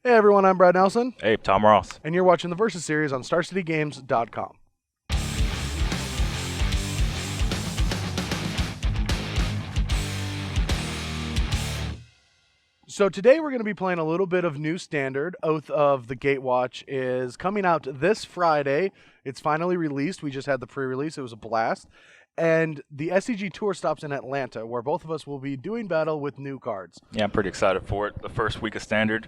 Hey everyone, I'm Brad Nelson, Hey, Tom Ross. and you're watching the Versus series on StarCityGames.com. So today we're going to be playing a little bit of new standard. Oath of the Gatewatch is coming out this Friday. It's finally released. We just had the pre-release. It was a blast. And the SCG Tour stops in Atlanta, where both of us will be doing battle with new cards. Yeah, I'm pretty excited for it. The first week of Standard,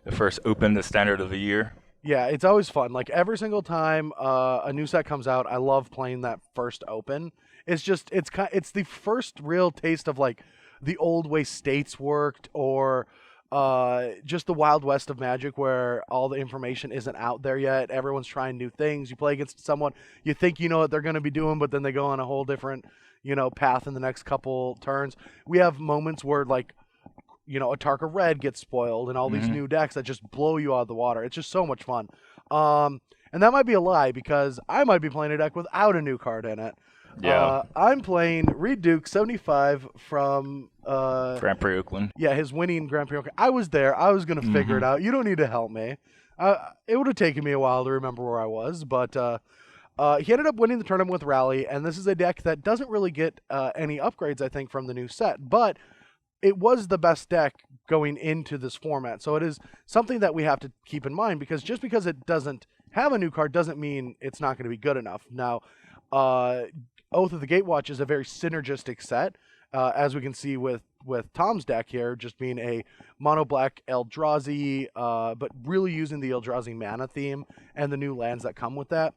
the first Open, the Standard of the year. Yeah, it's always fun. Like every single time a new set comes out, I love playing that first Open. It's the first real taste of like the old way states worked, or just the Wild West of Magic, where all the information isn't out there yet. Everyone's trying new things. You play against someone, you think you know what they're going to be doing, but then they go on a whole different, path in the next couple turns. We have moments where like, a Tarka Red gets spoiled and all these new decks that just blow you out of the water. It's just so much fun. And that might be a lie because I might be playing a deck without a new card in it. Yeah. I'm playing Reed Duke 75 from Grand Prix Oakland. yeah, his winning Grand Prix. I was there. I was going to figure it out. You don't need to help me. It would have taken me a while to remember where I was, but he ended up winning the tournament with Rally, and this is a deck that doesn't really get any upgrades, I think, from the new set, but it was the best deck going into this format. So it is something that we have to keep in mind, because just because it doesn't have a new card doesn't mean it's not going to be good enough. Now, Oath of the Gatewatch is a very synergistic set, as we can see with Tom's deck here, just being a mono black Eldrazi, but really using the Eldrazi mana theme and the new lands that come with that.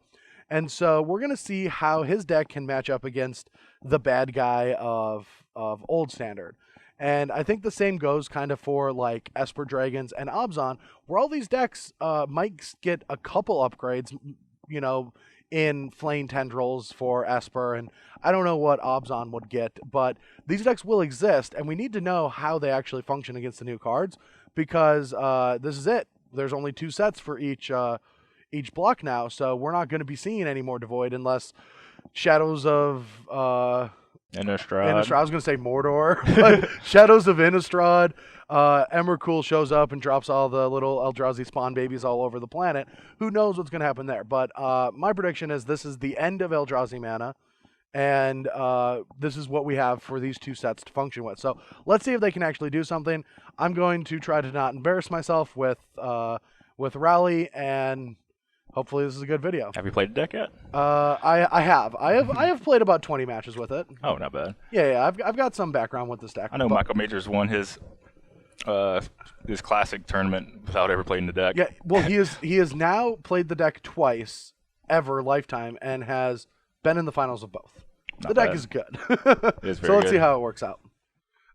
And so we're going to see how his deck can match up against the bad guy of Old Standard. And I think the same goes kind of for like Esper Dragons and Abzan, where all these decks might get a couple upgrades, in Flame Tendrils for Esper, and I don't know what Abzan would get, but these decks will exist, and we need to know how they actually function against the new cards, because this is it. There's only 2 sets for each block now, so we're not going to be seeing any more Devoid unless Shadows of Innistrad. I was going to say Mordor, but Shadows of Innistrad. Emrakul shows up and drops all the little Eldrazi spawn babies all over the planet. Who knows what's going to happen there? But my prediction is this is the end of Eldrazi mana, and this is what we have for these 2 sets to function with. So let's see if they can actually do something. I'm going to try to not embarrass myself with Rally, and hopefully this is a good video. Have you played the deck yet? I have played about 20 matches with it. Oh, not bad. Yeah, I've got some background with this deck. I know Michael Majors won his classic tournament without ever playing the deck. Yeah, well, he has now played the deck twice, ever, lifetime, and has been in the finals of both. Not the deck bad. is good. It is So very let's good. see how it works out.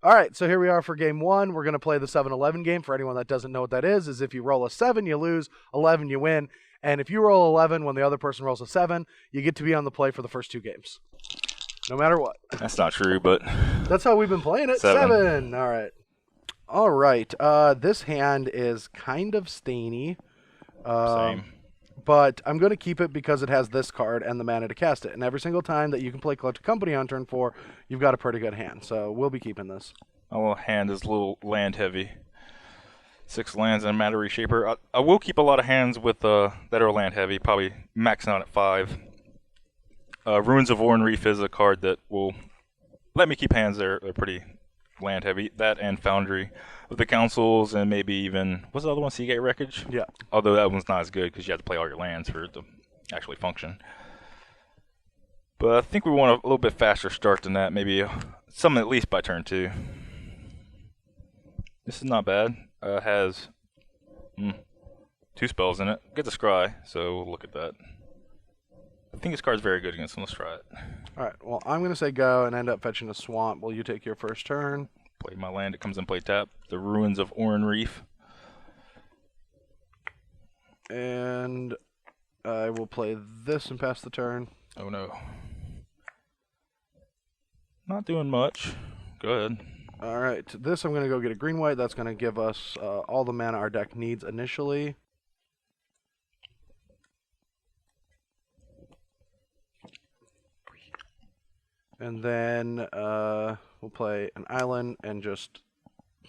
All right, so here we are for game 1. We're going to play the 7-11 game. For anyone that doesn't know what that is if you roll a 7, you lose, 11, you win. And if you roll 11 when the other person rolls a 7, you get to be on the play for the first 2 games. No matter what. That's not true, but That's how we've been playing it. 7. All right. All right. This hand is kind of stainy. same. But I'm going to keep it because it has this card and the mana to cast it. And every single time that you can play Collected Company on turn 4, you've got a pretty good hand. So we'll be keeping this. My little hand is a little land heavy. 6 lands and a Matter Reshaper. I will keep a lot of hands with that are land heavy, probably maxing out at 5. Ruins of Oran Reef is a card that will let me keep hands there. They're pretty land heavy. That and Foundry with the councils, and maybe even, what's the other one? Seagate Wreckage? Yeah. Although that one's not as good because you have to play all your lands for it to actually function. But I think we want a little bit faster start than that. Maybe something at least by turn 2. This is not bad. Has 2 spells in it. Get the Scry, so we'll look at that. I think this card's very good against him. Let's try it. All right. Well, I'm going to say go and end up fetching a swamp. Will you take your first turn? Play my land. It comes in play tap. The Ruins of Oran Reef. And I will play this and pass the turn. Oh no. Not doing much. Good. All right. This I'm going to go get a green-white. That's going to give us all the mana our deck needs initially. And then we'll play an island and just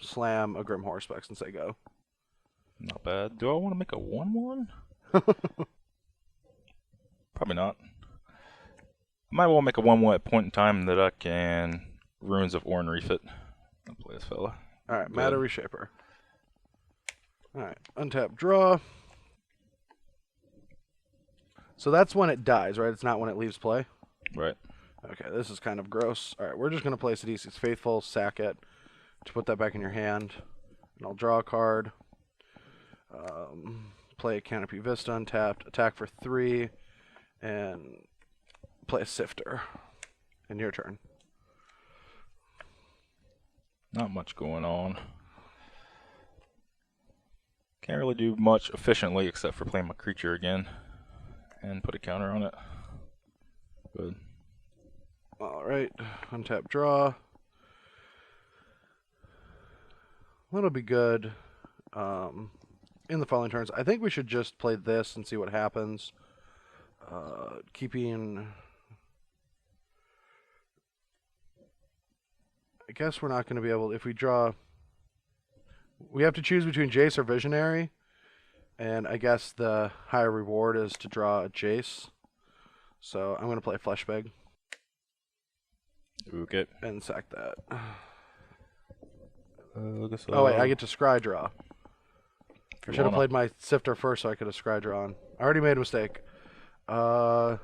slam a Grim Horsepex and say go. Not bad. Do I want to make a 1/1? Probably not. I might want to make a 1/1 at point in time that I can Ruins of Orn refit. I'll play this fella. Alright, Matter Reshaper. Alright, untap, draw. So that's when it dies, right? It's not when it leaves play? Right. Okay, this is kind of gross. Alright, we're just going to play Sidisi's Faithful, sack it, to put that back in your hand. And I'll draw a card. Play Canopy Vista untapped, attack for 3, and play a Sifter. And your turn. Not much going on. Can't really do much efficiently except for playing my creature again. And put a counter on it. Good. Alright, untap, draw. That'll be good. In the following turns, I think we should just play this and see what happens. Keeping... I guess we're not going to be able... If we draw... We have to choose between Jace or Visionary. And I guess the higher reward is to draw a Jace. So I'm going to play Fleshbag. Okay. And sack that. Oh wait, I get to scry draw. I should have played my Sifter first so I could have scry draw on. I already made a mistake. I'm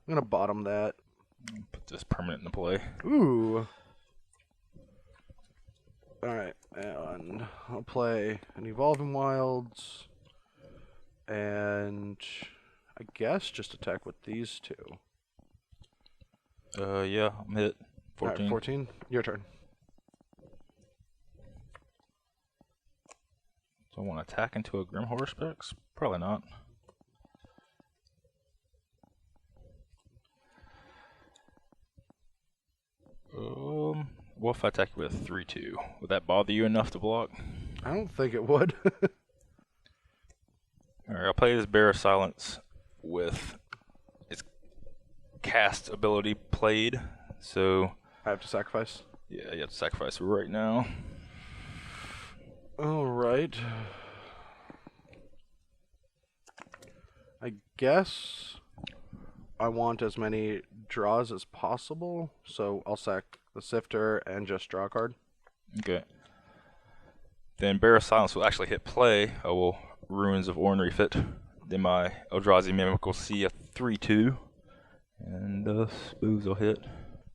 going to bottom that. Put this permanent into play. Ooh. Alright, and I'll play an Evolving Wilds. And I guess just attack with these two. Yeah, I'm hit. 14. Alright, 14. Your turn. Do I want to attack into a Grim Horsepex? Probably not. What if I attack you with a 3/2? Would that bother you enough to block? I don't think it would. Alright, I'll play this Bear of Silence with its cast ability played. So I have to sacrifice. yeah, you have to sacrifice it right now. Alright. I guess I want as many draws as possible, so I'll sack the Sifter and just draw a card. Okay. Then Bear of Silence will actually hit play. I will Ruins of Orn refit. Then my Eldrazi Mimic will see a 3/2. And Spoos will hit.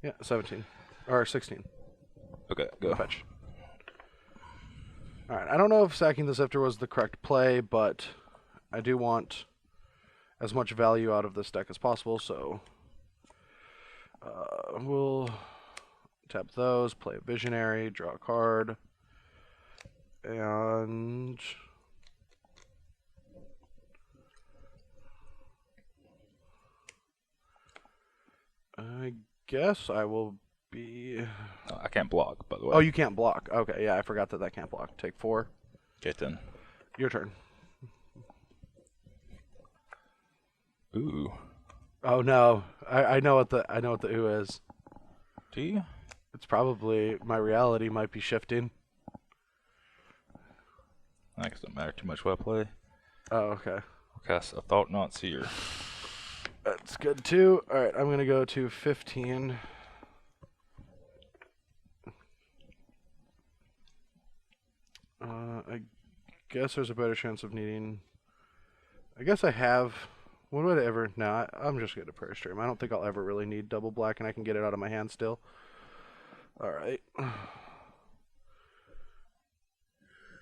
Yeah, 17. Or 16. Okay, go. Fetch. Alright, I don't know if sacking the Sifter was the correct play, but I do want as much value out of this deck as possible, so we'll tap those, play a Visionary, draw a card, and I guess I will be... No, I can't block, by the way. Oh, you can't block. Okay, yeah, I forgot that can't block. Take 4. Okay, then. Your turn. Ooh. Oh no, I know what the ooh is. Do you? It's probably my reality might be shifting. I guess it doesn't matter too much what I play. Oh, okay. I'll cast a Thought Not Seer. That's good too. All right, I'm gonna go to 15. I guess there's a better chance of needing. I guess I have. What would I ever? No, I'm just gonna Prayer Stream. I don't think I'll ever really need double black, and I can get it out of my hand still. All right. Oh,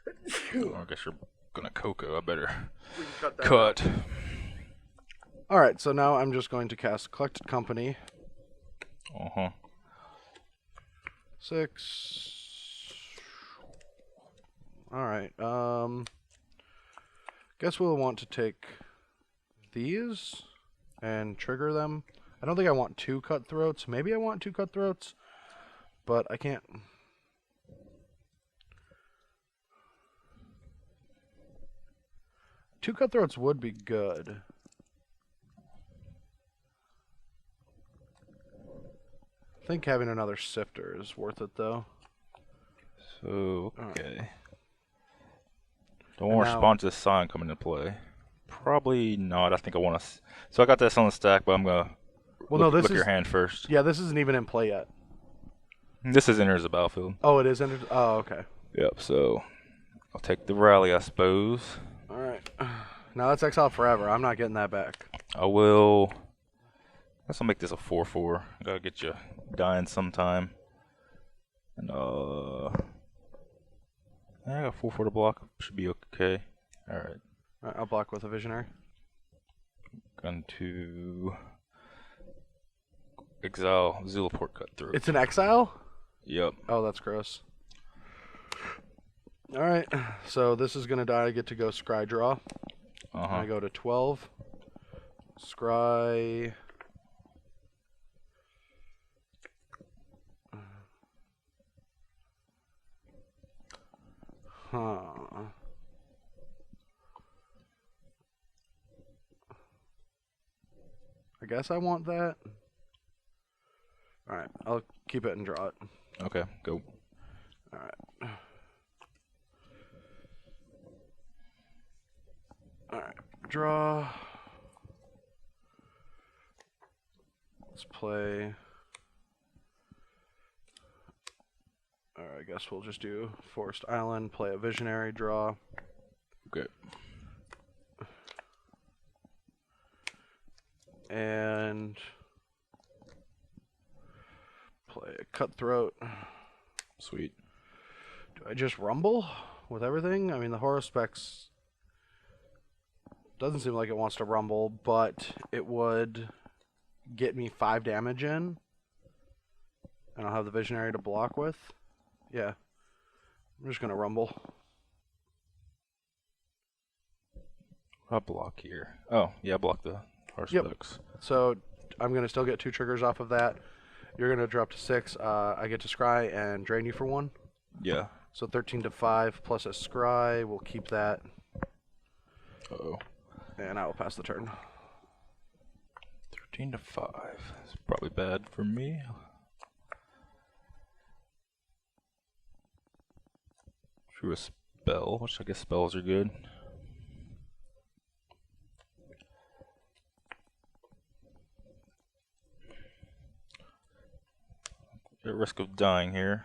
I guess you're gonna Coco. I better We can cut that cut. All right, so now I'm just going to cast Collected Company. 6. All right. Guess we'll want to take these and trigger them. I don't think I want 2 Cutthroats. Maybe I want 2 Cutthroats, but I can't. Two Cutthroats would be good. I think having another Sifter is worth it, though. So, okay. Don't want to respond to this sign coming into play. Probably not. I think I want to. So I got this on the stack, but I'm gonna look your hand first. Yeah, this isn't even in play yet. This is enters the battlefield. Oh, it is entered. Oh, okay. Yep. So I'll take the rally, I suppose. All right. Now that's exiled forever. I'm not getting that back. I will. I guess I'll make this a 4/4. I gotta get you dying sometime. And I got 4/4 to block. Should be okay. All right. All right, I'll block with a visionary. Going to exile Zulaport Cutthroat. It's an exile? Yep. Oh, that's gross. All right. So this is gonna die. I get to go scry draw. I go to 12. Scry. I guess I want that. Alright, I'll keep it and draw it. Okay, go. Alright. Alright, draw. Let's play. Alright, I guess we'll just do Forest Island, play a visionary, draw. Okay. And play a Cutthroat. Sweet. Do I just rumble with everything? I mean, the Horospex doesn't seem like it wants to rumble, but it would get me 5 damage in. And I'll have the Visionary to block with. Yeah. I'm just going to rumble. I'll block here. Oh, yeah, block the Horospex. Yep. So I'm going to still get 2 triggers off of that. You're going to drop to 6. I get to scry and drain you for 1. Yeah. So 13 to 5 plus a scry. We'll keep that. Uh-oh. And I will pass the turn. 13 to 5. It's probably bad for me. Drew a spell, which I guess spells are good. At risk of dying here.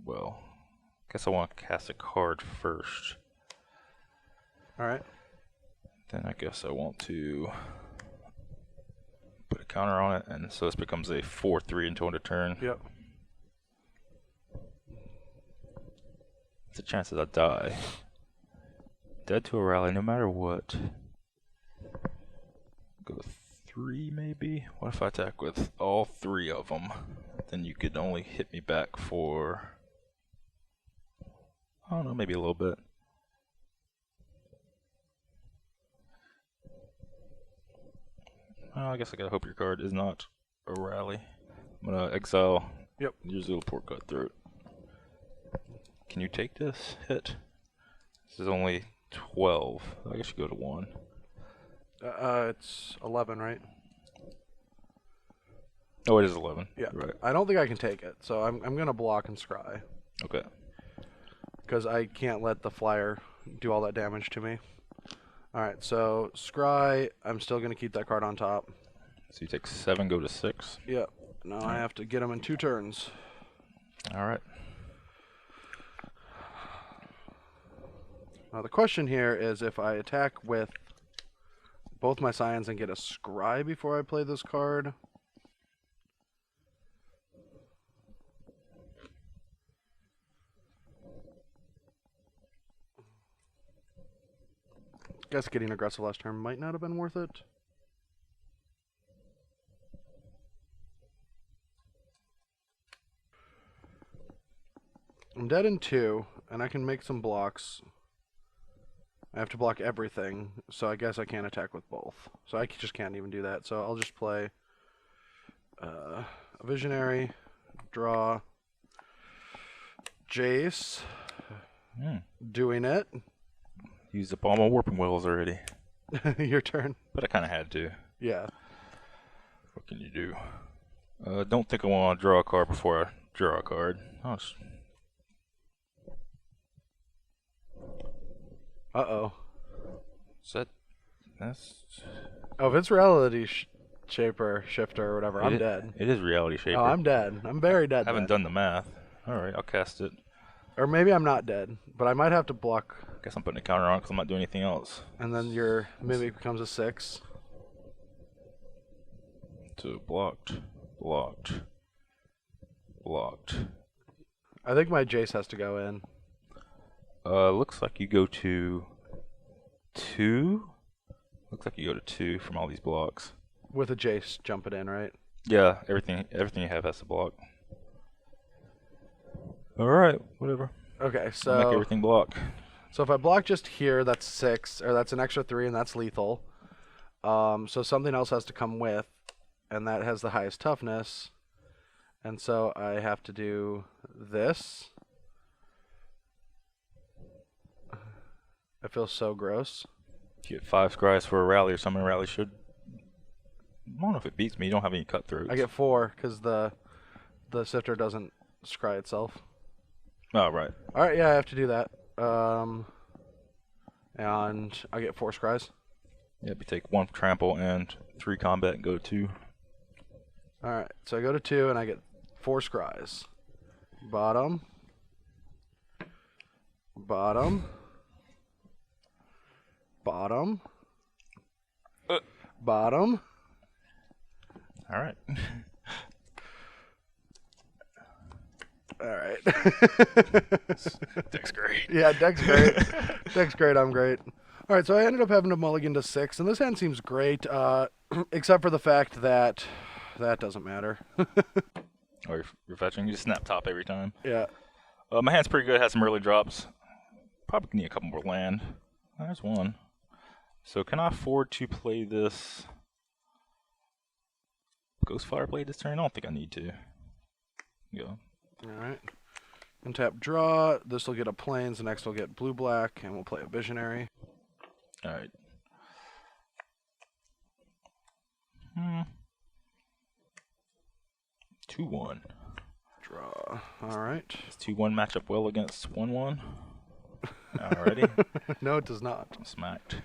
Well, I guess I want to cast a card first. Alright. Then I guess I want to put a counter on it, and so this becomes a 4/3 until end of turn. Yep. What's the chances I die? Dead to a rally, no matter what. Go 3 maybe? What if I attack with all 3 of them? Then you could only hit me back for, I don't know, maybe a little bit. I guess I gotta hope your card is not a rally. I'm gonna exile. Yep. Your Zulaport Cutthroat. Can you take this hit? This is only 12. I guess you go to 1. It's 11, right? Oh, it is 11. Yeah. Right. I don't think I can take it, so I'm gonna block and scry. Okay. Because I can't let the flyer do all that damage to me. Alright, so scry, I'm still gonna keep that card on top. So you take 7, go to 6. Yep. Now I have to get him in 2 turns. Alright. Now the question here is if I attack with both my scions and get a scry before I play this card. Guess getting aggressive last turn might not have been worth it. I'm dead in 2, and I can make some blocks. I have to block everything, so I guess I can't attack with both. So I just can't even do that. So I'll just play a Visionary, draw, Jace, doing it. Used up all my Warping Wells already. Your turn. But I kind of had to. Yeah. What can you do? Don't think I want to draw a card before I draw a card. Uh-oh. Is that... That's... Oh, if it's reality shaper, shifter, or whatever, I'm dead. It is reality shaper. Oh, I'm dead. I'm very dead. I haven't done the math. Alright, I'll cast it. Or maybe I'm not dead, but I might have to block. Guess I'm putting a counter on because I'm not doing anything else. And then your Mimic becomes a 6. So blocked. Blocked. Blocked. I think my Jace has to go in. Looks like you go to 2. Looks like you go to 2 from all these blocks. With a Jace jumping in, right? Yeah, everything you have has to block. Alright, whatever. Okay, so I'll make everything block. So if I block just here, that's 6, or that's an extra 3, and that's lethal. So something else has to come with, and that has the highest toughness. And so I have to do this. I feel so gross. You get 5 scries for a rally or something. A rally should... I don't know if it beats me. You don't have any cutthroats. I get 4 because the sifter doesn't scry itself. Oh, right. Alright, yeah, I have to do that. And I get 4 scries. Yep, you take 1 trample and 3 combat and go to 2. Alright, so I go to 2 and I get 4 scries. Bottom. Bottom. Bottom. Bottom. Alright. Alright. Deck's great. Yeah, deck's great. Deck's great, I'm great. Alright, so I ended up having to mulligan to 6, and this hand seems great, except for the fact that that doesn't matter. Or you're fetching, you just snap top every time. Yeah. My hand's pretty good, has some early drops. Probably need a couple more land. There's 1. So can I afford to play this Ghost Fireblade this turn? I don't think I need to. Go. Alright. Untap draw. This will get a plains, the next will get blue-black, and we'll play a visionary. Alright. 2-1. Draw. Alright. Does 2-1 match up well against 1-1? Alrighty. No, it does not. Smacked.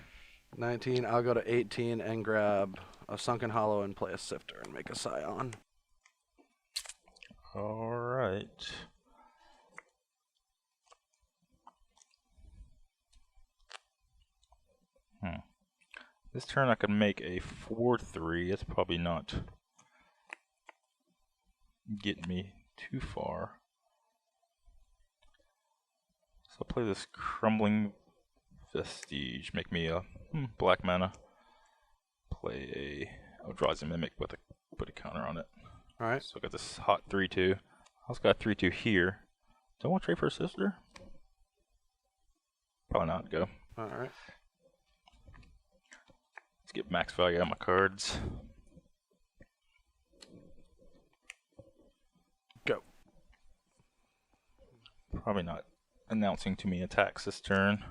19. I'll go to 18 and grab a Sunken Hollow and play a Sifter and make a Scion. Alright. This turn I could make a 4-3. That's probably not getting me too far. So I'll play this Crumbling Vestige. Make me a black mana. Play a Eldrazi Mimic with put a counter on it. Alright. So I got this hot 3-2. I also got 3-2 here. Do I want to trade for a sister? Probably not. Go. Alright. Let's get max value out of my cards. Go. Probably not announcing too many attacks this turn.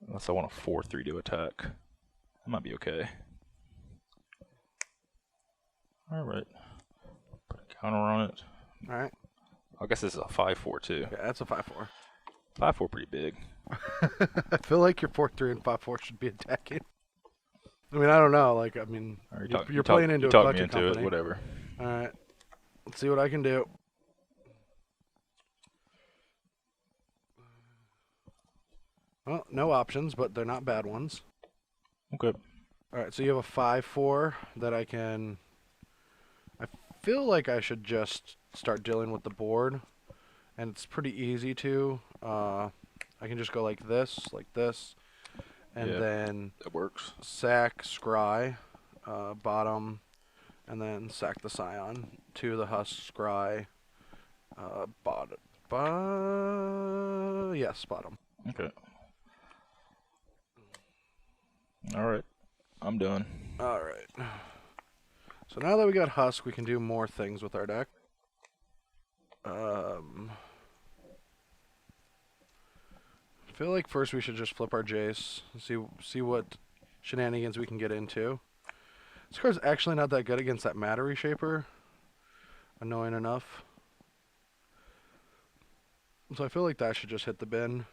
Unless I want a 4-3 to attack. That might be okay. Alright. Put a counter on it. Alright. I guess this is a 5-4 too. Yeah, that's a 5-4. 5-4 pretty big. I feel like your 4-3 and 5-4 should be attacking. I mean, I don't know. Like, I mean, you're playing into a collecting company. It, whatever. Alright. Let's see what I can do. Well, no options, but they're not bad ones. Okay. Alright, so you have a 5-4 that I can... I feel like I should just start dealing with the board. And it's pretty easy to. I can just go like this, and then that works. Sack, scry, bottom, and then sack the Scion to the husk, scry, bottom. Yes, bottom. Okay. Alright. I'm done. Alright. So now that we got husk, we can do more things with our deck. I feel like first we should just flip our Jace, see what shenanigans we can get into. This card's actually not that good against that Matter Reshaper. Annoying enough. So I feel like that should just hit the bin.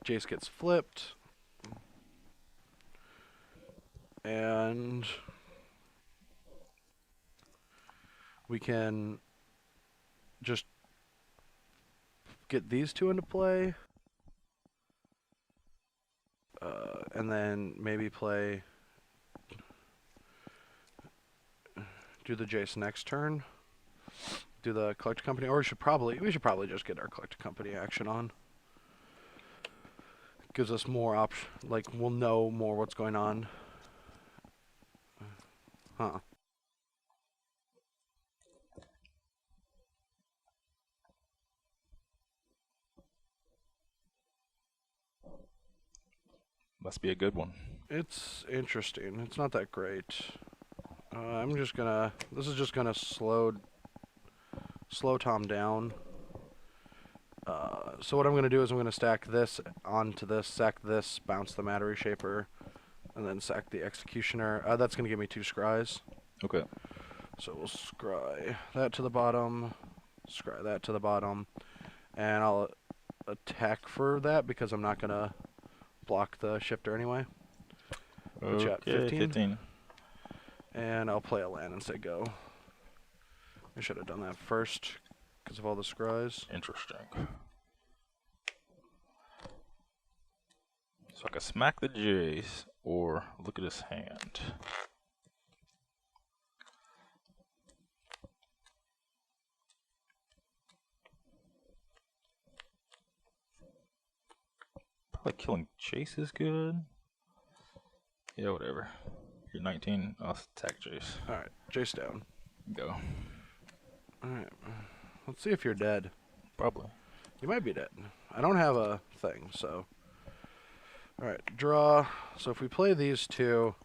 Jace gets flipped. And we can just get these two into play. And then maybe play... do the Jace next turn. Do the Collect Company. Or we should probably just get our Collect Company action on. Gives us more option. Like, we'll know more what's going on. Huh. Must be a good one. It's interesting. It's not that great. I'm just gonna... This is just gonna slow Tom down. So what I'm gonna do is I'm gonna stack this onto this, sack this, bounce the Matter Reshaper, and then sack the Executioner. That's gonna give me 2 scries. Okay. So we'll scry that to the bottom, scry that to the bottom, and I'll attack for that because I'm not gonna block the shifter anyway. Put you at 15. And I'll play a land and say go. I should have done that first because of all the scries. Interesting. So I can smack the Jace or look at his hand. Probably killing Jace is good. Yeah, whatever. You're 19. I'll attack Jace. Alright, Jace down. Go. Alright. Let's see if you're dead. Probably. You might be dead. I don't have a thing, so. Alright, draw. So if we play these two,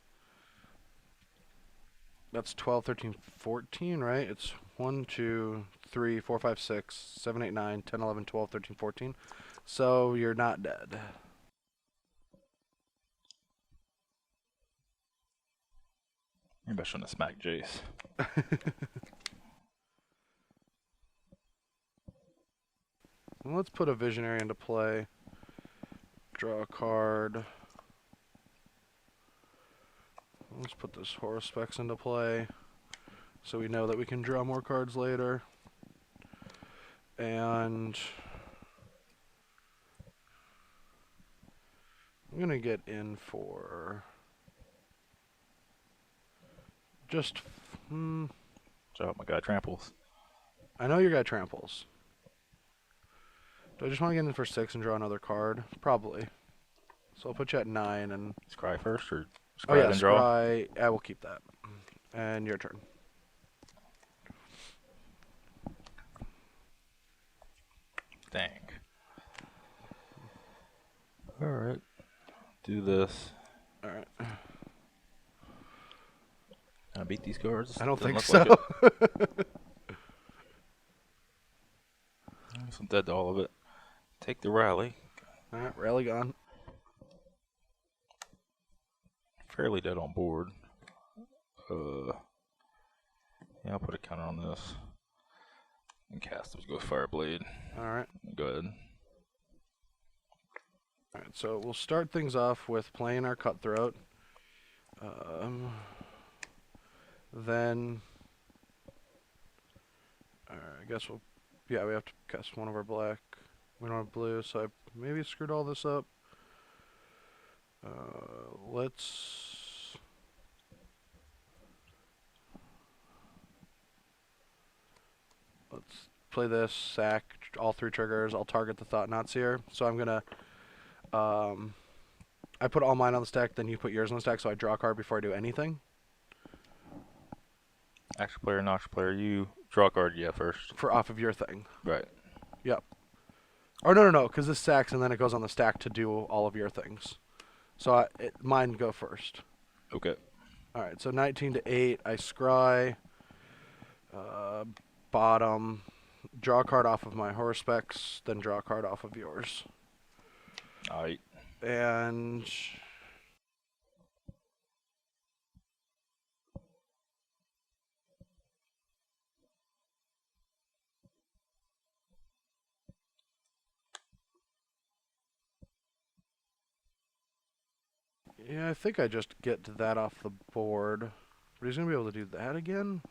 that's 12, 13, 14, right? It's 1, 2, 3, 4, 5, 6, 7, 8, 9, 10, 11, 12, 13, 14. So you're not dead. Maybe I shouldn't have smacked Jace. Let's put a Visionary into play. Draw a card. Let's put this Horror Specs into play so we know that we can draw more cards later. And I'm going to get in for just... So my guy tramples. I know your guy tramples. Do I just want to get in for 6 and draw another card? Probably. So I'll put you at 9 and... Scry first or scry Oh yeah, then draw? scry. I will keep that. And your turn. Dang. Alright. Do this. Alright. Can I beat these cards? I don't Doesn't think look so. like it. I guess I'm dead to all of it. Take the rally. Alright, rally gone. Fairly dead on board. Yeah, I'll put a counter on this. And cast this, go Fireblade. Alright. Go ahead. Alright, so we'll start things off with playing our Cutthroat. Then... I guess we'll... Yeah, we have to cast one of our black. We don't have blue, so I maybe screwed all this up. Let's play this, sack, all 3 triggers. I'll target the Thought-Knot Seer. So I'm gonna, I put all mine on the stack, then you put yours on the stack, so I draw a card before I do anything. Action player, non-action player, you draw a card, yeah, first. For off of your thing. Right. Yep. Or no, because this sacks and then it goes on the stack to do all of your things. So mine go first. Okay. Alright, so 19 to 8, I scry. Bottom. Draw a card off of my Horror Specs, then draw a card off of yours. Alright. And... Yeah, I think I just get that off the board. But he's going to be able to do that again?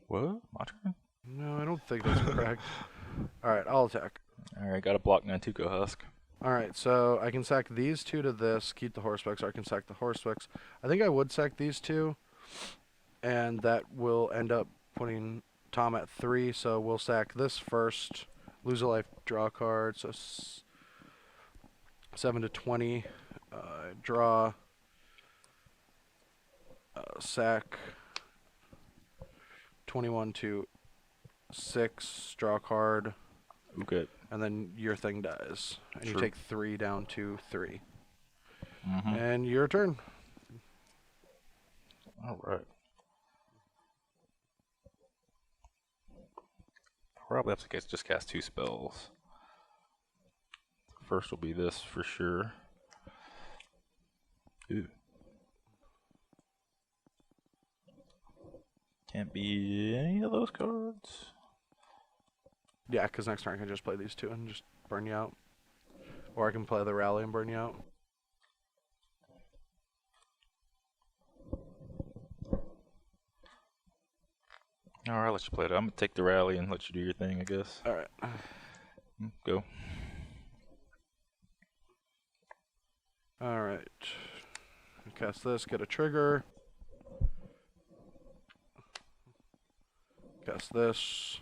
What? My turn? No, I don't think that's correct. Alright, I'll attack. Alright, got a block Nantuko Husk. Alright, so I can sack these two to this, keep the Horsewicks, or I can sack the Horsewicks. I think I would sack these two, and that will end up putting Tom at 3, so we'll sack this first, lose a life, draw a card, so 7 to 20, draw, sack, 21 to 6, draw a card. Okay. And then your thing dies. And Sure. you take 3 down to 3. Mm-hmm. And your turn. Alright. Probably have to just cast 2 spells. First will be this for sure. Ooh. Can't be any of those cards. Yeah, because next turn I can just play these two and just burn you out. Or I can play the rally and burn you out. Alright, I'll let you play it. I'm going to take the rally and let you do your thing, I guess. Alright. Go. Alright. Cast this, get a trigger. Cast this.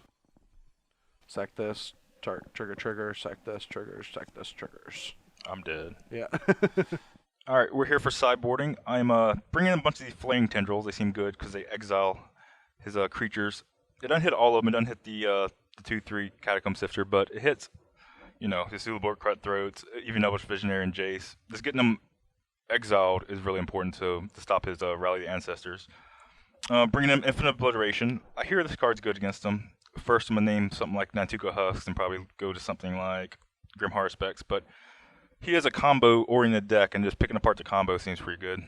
Sack this. Trigger, sack this, triggers, sack this, triggers. I'm dead. Yeah. Alright, we're here for sideboarding. I'm bringing in a bunch of these flaying tendrils. They seem good because they exile his creatures. It doesn't hit all of them. It doesn't hit the 2/3 Catacomb Sifter, but it hits, you know, his Sideboard Cutthroats, even Elvish Visionary and Jace. Just getting them exiled is really important to stop his Rally the Ancestors. Bringing in Infinite Obliteration. I hear this card's good against him. First, I'm going to name something like Nantuko Husks and probably go to something like Grim Haruspex, but he has a combo-oriented deck, and just picking apart the combo seems pretty good.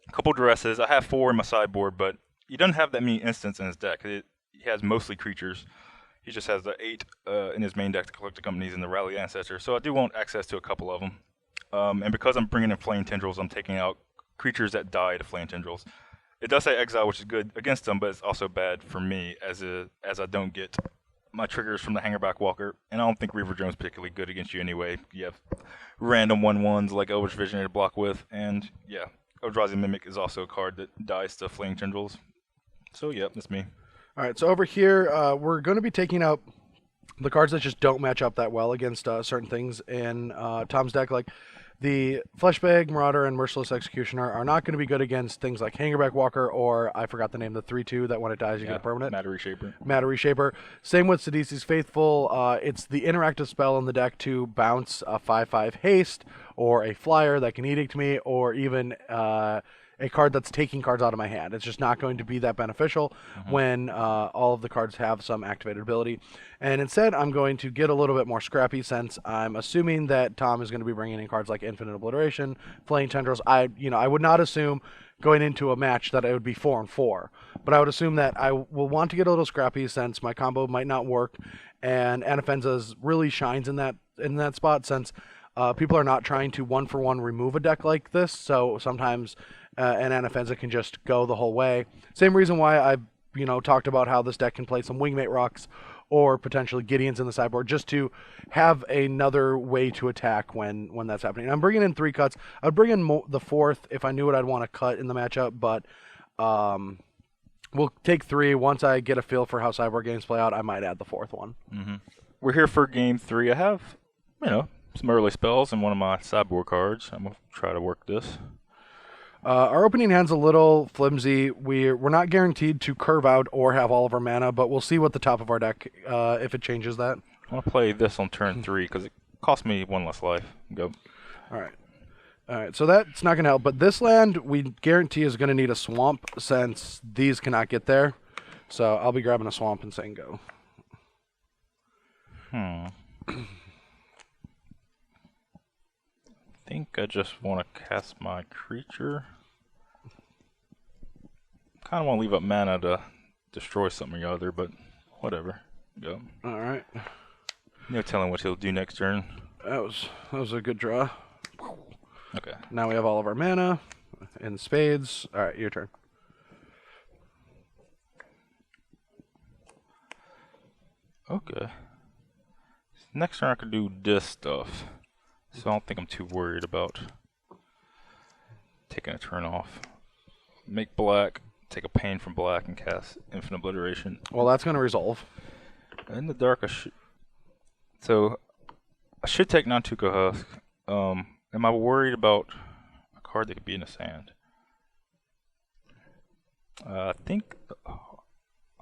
A couple Duresses. I have 4 in my sideboard, but he doesn't have that many instants in his deck. He has mostly creatures. He just has the 8 in his main deck to collect the companies and the Rally Ancestor, so I do want access to a couple of them. And because I'm bringing in Flame Tendrils, I'm taking out creatures that die to Flame Tendrils. It does say exile, which is good against them, but it's also bad for me as I don't get my triggers from the Hangerback Walker. And I don't think Reaver Drone's particularly good against you anyway. You have random 1/1s like Elvish Visionary to block with, and yeah, Eldrazi Mimic is also a card that dies to Flame Tendrils. So yeah, that's me. Alright, so over here, we're going to be taking out the cards that just don't match up that well against certain things in Tom's deck. Like the Fleshbag, Marauder, and Merciless Executioner are not going to be good against things like Hangerback Walker or, I forgot the name, the 3/2 that when it dies you get a permanent. Matter Reshaper. Matter Reshaper. Same with Sidisi's Faithful. It's the interactive spell in the deck to bounce a 5/5 haste, or a flyer that can edict me, or even a card that's taking cards out of my hand. It's just not going to be that beneficial when all of the cards have some activated ability. And instead, I'm going to get a little bit more scrappy since I'm assuming that Tom is going to be bringing in cards like Infinite Obliteration, Flaying Tendrils. I would not assume going into a match that it would be 4-4, but I would assume that I will want to get a little scrappy since my combo might not work, and Anafenza's really shines in that spot since people are not trying to 1-for-1 remove a deck like this. So sometimes an Anafenza can just go the whole way. Same reason why I've talked about how this deck can play some Wingmate Rocks or potentially Gideons in the sideboard just to have another way to attack when that's happening. I'm bringing in 3 cuts. I'd bring in the 4th if I knew what I'd want to cut in the matchup, but we'll take 3. Once I get a feel for how sideboard games play out, I might add the 4th one. We're here for game 3. I have, some early spells and one of my sideboard cards. I'm going to try to work this. Our opening hand's a little flimsy. We're not guaranteed to curve out or have all of our mana, but we'll see what the top of our deck, if it changes that. I want to play this on turn 3 because it costs me 1 less life. Go. All right, so that's not going to help. But this land, we guarantee, is going to need a swamp since these cannot get there. So I'll be grabbing a swamp and saying go. I think I just want to cast my creature. Kind of want to leave up mana to destroy something or other, but whatever. Go. All right. No telling what he'll do next turn. That was a good draw. Okay. Now we have all of our mana in spades. All right, your turn. Okay. Next turn I could do this stuff. So I don't think I'm too worried about taking a turn off. Make black, take a pain from black, and cast Infinite Obliteration. Well, that's going to resolve. In the dark, so I should take Non-Tuco Husk. Am I worried about a card that could be in the sand? I think I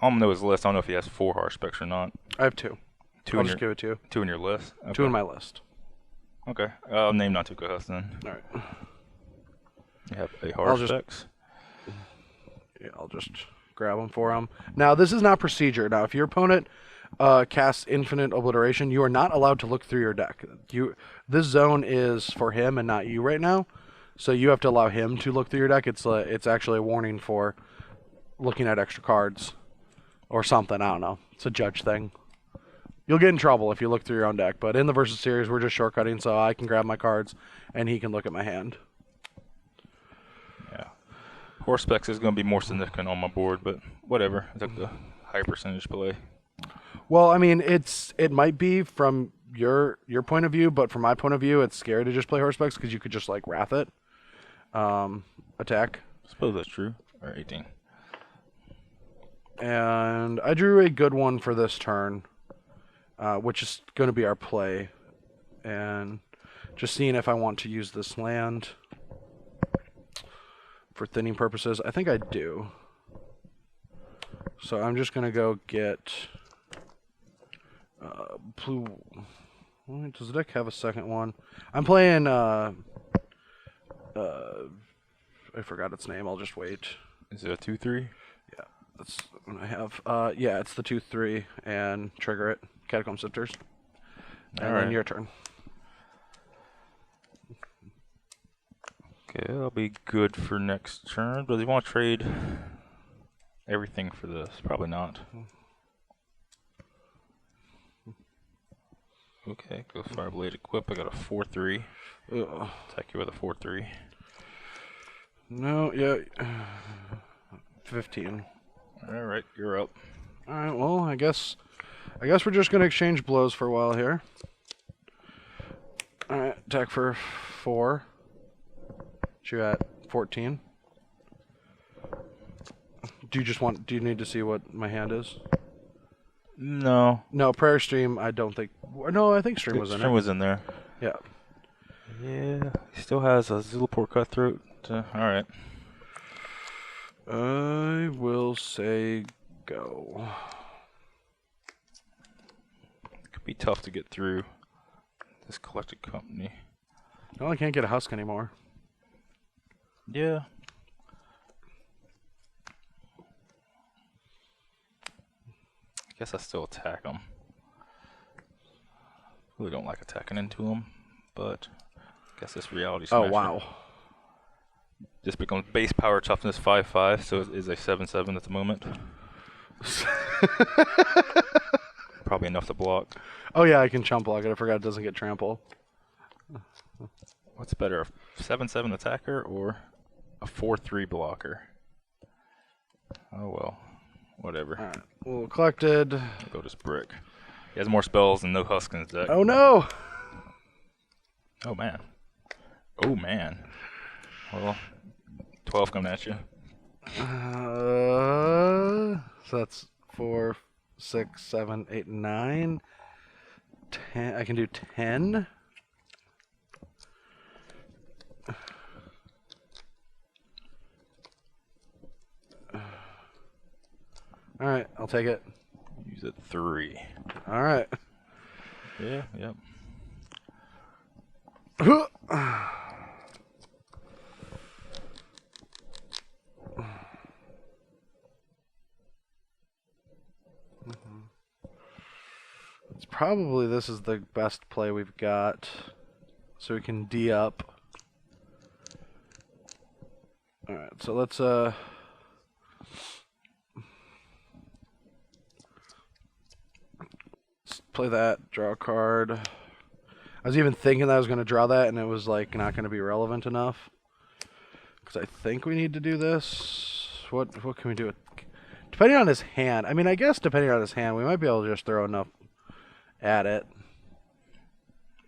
don't know his list. I don't know if he has 4 Harsh Specs or not. I have 2. I'll just give it to you. 2 in your list. Okay. 2 in my list. Okay, I'll name Non-Tuco Husk then. All right. You have a Harsh Specs. Yeah, I'll just grab them for him. Now, this is not procedure. Now, if your opponent casts Infinite Obliteration, you are not allowed to look through your deck. This zone is for him and not you right now, so you have to allow him to look through your deck. It's actually a warning for looking at extra cards or something. I don't know. It's a judge thing. You'll get in trouble if you look through your own deck, but in the Versus series, we're just shortcutting, so I can grab my cards and he can look at my hand. Yeah. Horse Specs is going to be more significant on my board, but whatever. I took the high percentage play. Well, I mean, it might be from your point of view, but from my point of view, it's scary to just play Horse Specs because you could just, like, Wrath it. Attack. I suppose that's true. Or 18. And I drew a good one for this turn, which is going to be our play. And just seeing if I want to use this land for thinning purposes. I think I do. So I'm just going to go get blue. Does the deck have a second one? I'm playing I forgot its name. I'll just wait. Is it a 2/3? Yeah, that's what I have. Yeah, it's the 2/3 and trigger it. Catacomb Sifters. And then your turn. Okay, I'll be good for next turn. But do you want to trade everything for this? Probably not. Okay, go Fireblade Equip. I got a 4/3. Attack you with a 4/3. No, yeah. 15. Alright, you're up. Alright, well, I guess we're just gonna exchange blows for a while here. Alright, attack for 4. You at 14. Do you need to see what my hand is? No. No, Prayer Stream, I don't think. No, I think Stream was in it. Stream was in there. Yeah. Yeah, he still has a Zulaport Cutthroat. Alright. I will say go. It could be tough to get through this collected company. Well, I can't get a Husk anymore. Yeah. I guess I still attack him. Really don't like attacking into him, but I guess this reality smasher. Oh, wow. This becomes base power toughness 5/5, so it is a 7/7 at the moment. Probably enough to block. Oh yeah, I can chump block it. I forgot it doesn't get trample. What's better, a 7/7 attacker or a 4/3 blocker? Oh well, whatever. Alright, well, collected. I'll go just brick. He has more spells and no husk in his deck. Oh no! Oh man. Oh man. Well, 12 coming at you. So that's 4, 6, 7, 8, 9, 10. I can do 10. All right, I'll take it. Use it 3. All right. Yeah, yep. It's probably this is the best play we've got, so we can D up. Alright, so let's play that, draw a card. I was even thinking that I was going to draw that, and it was like not going to be relevant enough. Because I think we need to do this. What can we do? Depending on his hand. I mean, I guess depending on his hand, we might be able to just throw enough at it.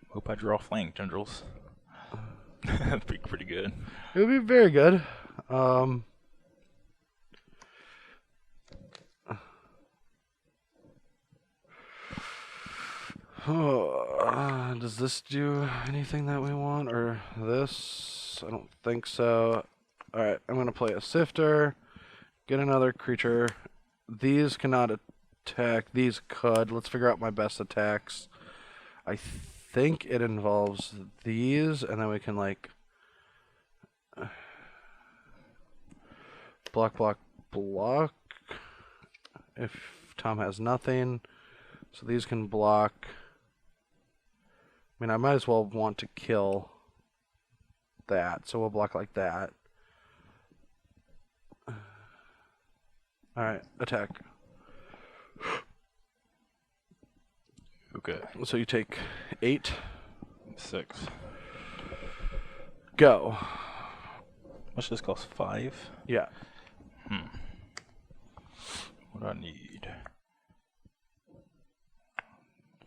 Hope I draw flying tendrils. That'd be pretty good. It would be very good. Does this do anything that we want, or this? I don't think so. Alright, I'm going to play a Sifter, get another creature. These cannot attack, these could. Let's figure out my best attacks. I think it involves these, and then we can, like, block, block, block. If Tom has nothing. So these can block. I mean, I might as well want to kill that, so we'll block like that. Alright, attack. Okay. So you take 8. 6. Go. Much this cost? 5? Yeah. What do I need?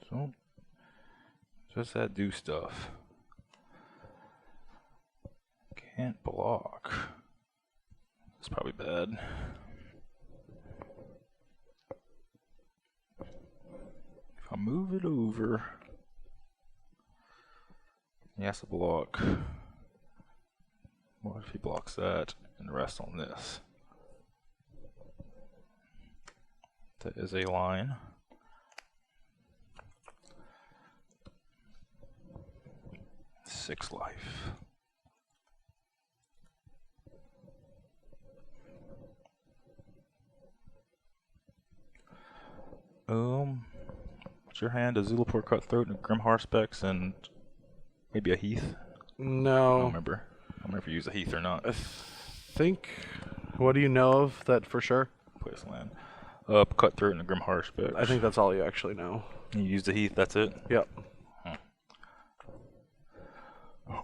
So, does that do stuff? Can't block. That's probably bad. If I move it over, he has to block. What if he blocks that and rest on this? That is a line. Six life. What's your hand? A Zulaport Cutthroat and a Grim Harspix and maybe a Heath? I No. don't remember. I don't remember if you use a Heath or not. I think. What do you know of that for sure? Place land. Cutthroat and a Grim Harspix. I think that's all you actually know. You use the Heath, that's it? Yep.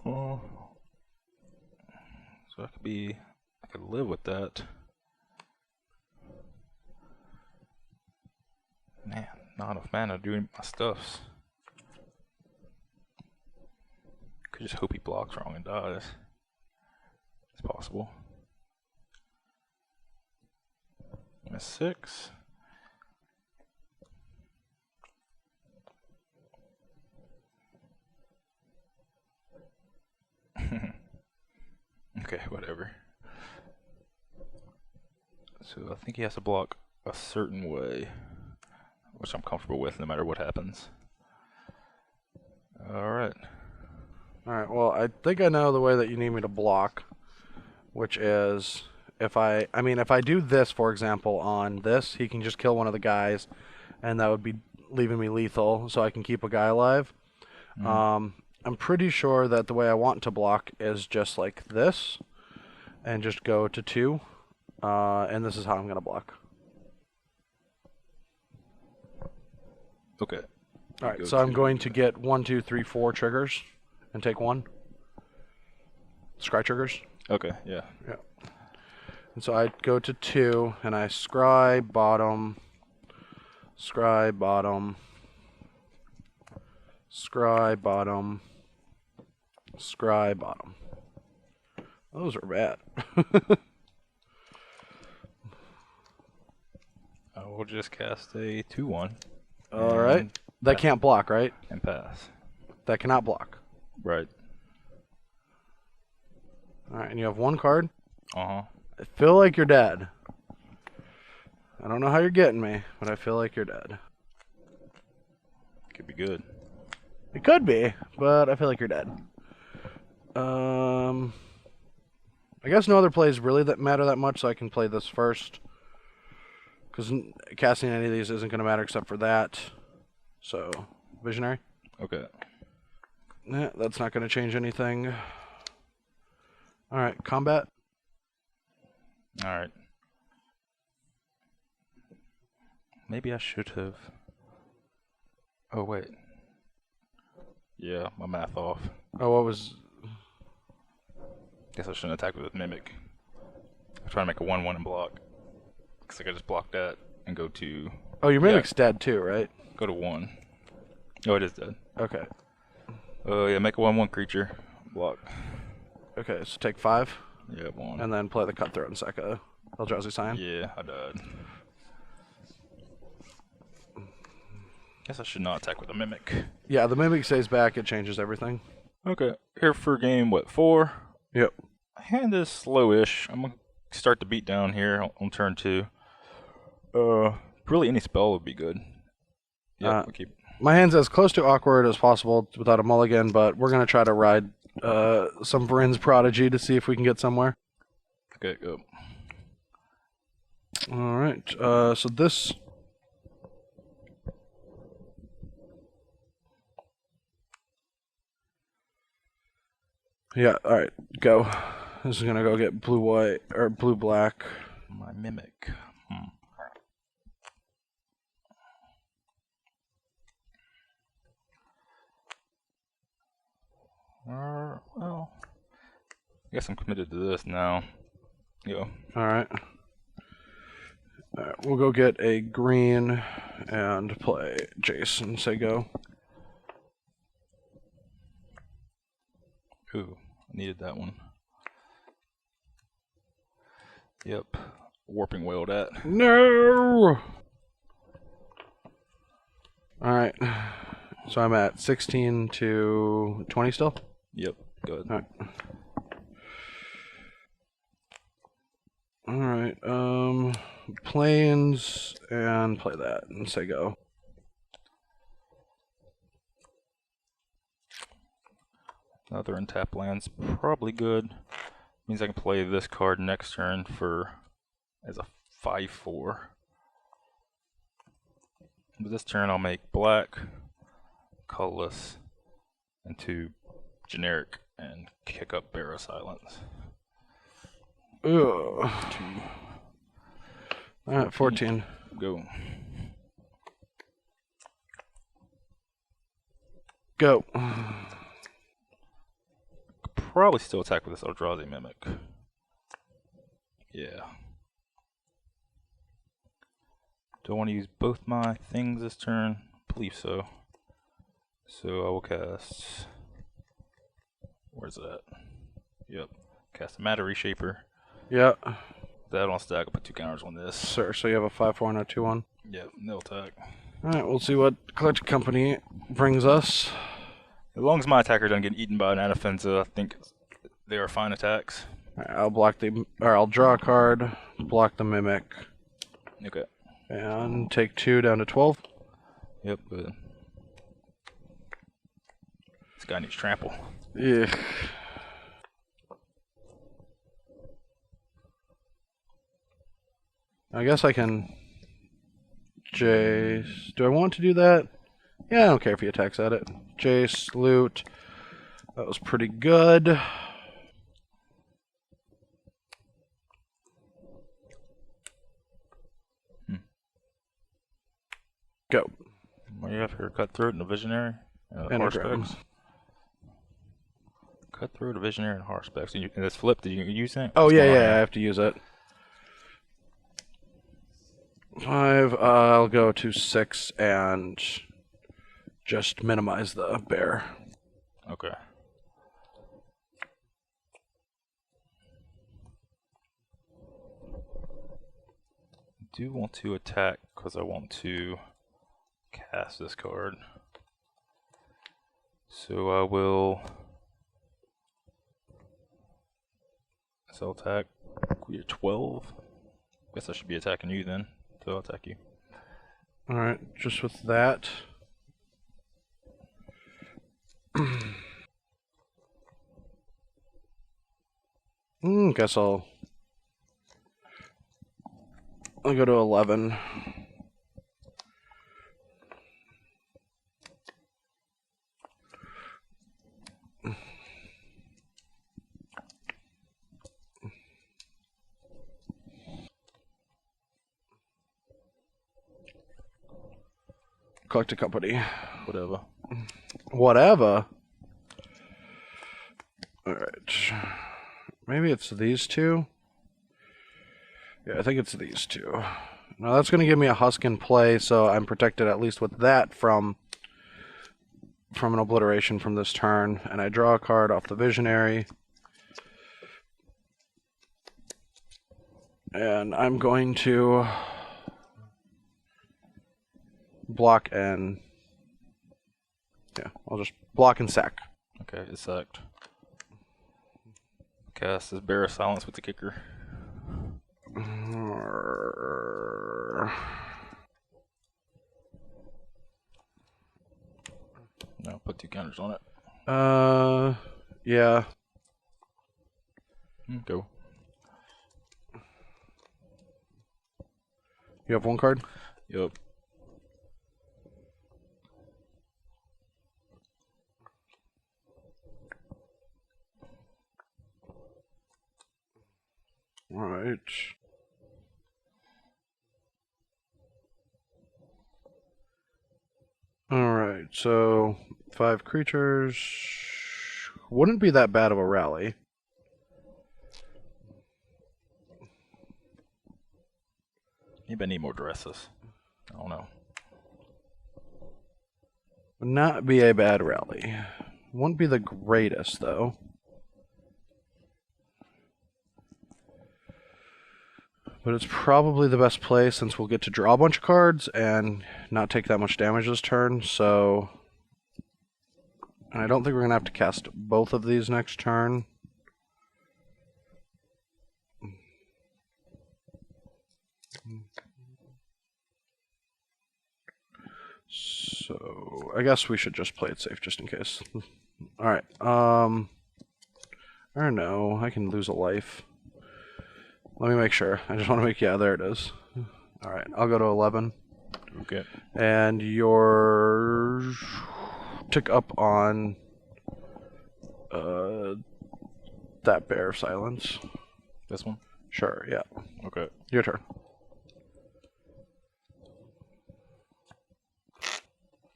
So I could live with that. Man, not enough mana to do any of my stuffs. Could just hope he blocks wrong and dies. It's possible. Miss 6. Okay, whatever. So I think he has to block a certain way, which I'm comfortable with no matter what happens. Alright. Alright, well, I think I know the way that you need me to block, which is if I do this, for example, on this, he can just kill one of the guys, and that would be leaving me lethal, so I can keep a guy alive. I'm pretty sure that the way I want to block is just like this, and just go to 2, and this is how I'm going to block. Okay. Alright, so I'm going to get 1, 2, 3, 4 triggers, and take 1. Scry triggers. Okay, yeah. Yeah. And so I go to 2, and I scry bottom, scry bottom, scry bottom, scry bottom. Those are bad. I will just cast a 2/1. Alright. That can't block, right? And pass. That cannot block. Right. Alright, and you have 1 card. Uh-huh. I feel like you're dead. I don't know how you're getting me, but I feel like you're dead. Could be good. It could be, but I feel like you're dead. I guess no other plays really that matter that much, so I can play this first. Because casting any of these isn't going to matter except for that. So, Visionary. Okay. Yeah, that's not going to change anything. Alright, combat. Alright. Maybe I should have. Oh, wait. Yeah, my math off. Oh, what was... Guess I shouldn't attack with Mimic. I'm trying to make a 1/1 and block. Because I could just block that and go to... Oh, your Mimic's dead too, right? Go to 1. Oh, it is dead. Okay. Oh, yeah, make a 1/1 creature. Block. Okay, so take 5. Yeah, 1. And then play the Cutthroat and sack a Eldrazi sign. Yeah, I died. Guess I should not attack with a Mimic. Yeah, the Mimic stays back. It changes everything. Okay, here for game, what, 4? Yep. Hand is slowish. I'm going to start the beat down here on turn 2. Really any spell would be good. Yeah, we'll keep... My hand's as close to awkward as possible without a mulligan, but we're going to try to ride some Vryn's Prodigy to see if we can get somewhere. Okay, go. Alright, so this... Yeah, alright, go. This is going to go get blue-white, or blue-black. My Mimic. Well, I guess I'm committed to this now. Go. Alright. Alright, we'll go get a green and play Jason. Say go. Ooh, I needed that one. Yep. Warping Wail that. No! Alright. So I'm at 16 to 20 still? Yep, good. Alright, planes and play that and say go. Another untap land's probably good. Means I can play this card next turn for as a 5/4. But this turn I'll make black, colorless, and 2 generic and kick up Barrow Silence. Ugh. Alright, 14. Go. Go. Probably still attack with this Eldrazi Mimic. Yeah. Do I want to use both my things this turn? I believe so. So I will cast... Where's that? Yep. Cast a Matter Reshaper. Yeah. That on stack, I'll put 2 counters on this. Sir, so you have a 5-4 and a 2-1. Yep, no attack. Alright, we'll see what Clutch Company brings us. As long as my attacker doesn't get eaten by an Anafenza, I think they are fine attacks. Alright, I'll draw a card, block the Mimic. Okay. And take 2 down to 12. Yep, good. This guy needs trample. Yeah. I guess I can... Jace... Do I want to do that? Yeah, I don't care if he attacks at it. Jace, loot. That was pretty good. Go. What do you have here? Cutthroat and a Visionary? Anagram. Hardspecs? Cutthroat, a Visionary, and Hardspecs. And this flip, did you use that? Oh, yeah, I have to use it. 5, I'll go to 6 and just minimize the bear. Okay. I do want to attack because I want to cast this card. So I will... So attack. You're 12. Guess I should be attacking you then. So I'll attack you. Alright, just with that. Guess I'll go to 11. Collect a company. Whatever. Whatever. Alright. Maybe it's these two? Yeah, I think it's these two. Now that's going to give me a husk in play, so I'm protected at least with that from an obliteration from this turn. And I draw a card off the Visionary. And I'm going to block and... Yeah, I'll just block and sack. Okay, it's sacked. Cast this Bear of Silence with the kicker. No, put 2 counters on it. Yeah. Go. You have 1 card? Yup. Alright. Alright, so 5 creatures. Wouldn't be that bad of a rally. Maybe I need more dresses. I don't know. Would not be a bad rally. Wouldn't be the greatest, though. But it's probably the best play since we'll get to draw a bunch of cards and not take that much damage this turn, so... And I don't think we're going to have to cast both of these next turn. So, I guess we should just play it safe just in case. Alright, I don't know, I can lose a life. Let me make sure. I just want to make... Yeah, there it is. Alright, I'll go to 11. Okay. And your... Tick up on... that Bear of Silence. This one? Sure, yeah. Okay. Your turn.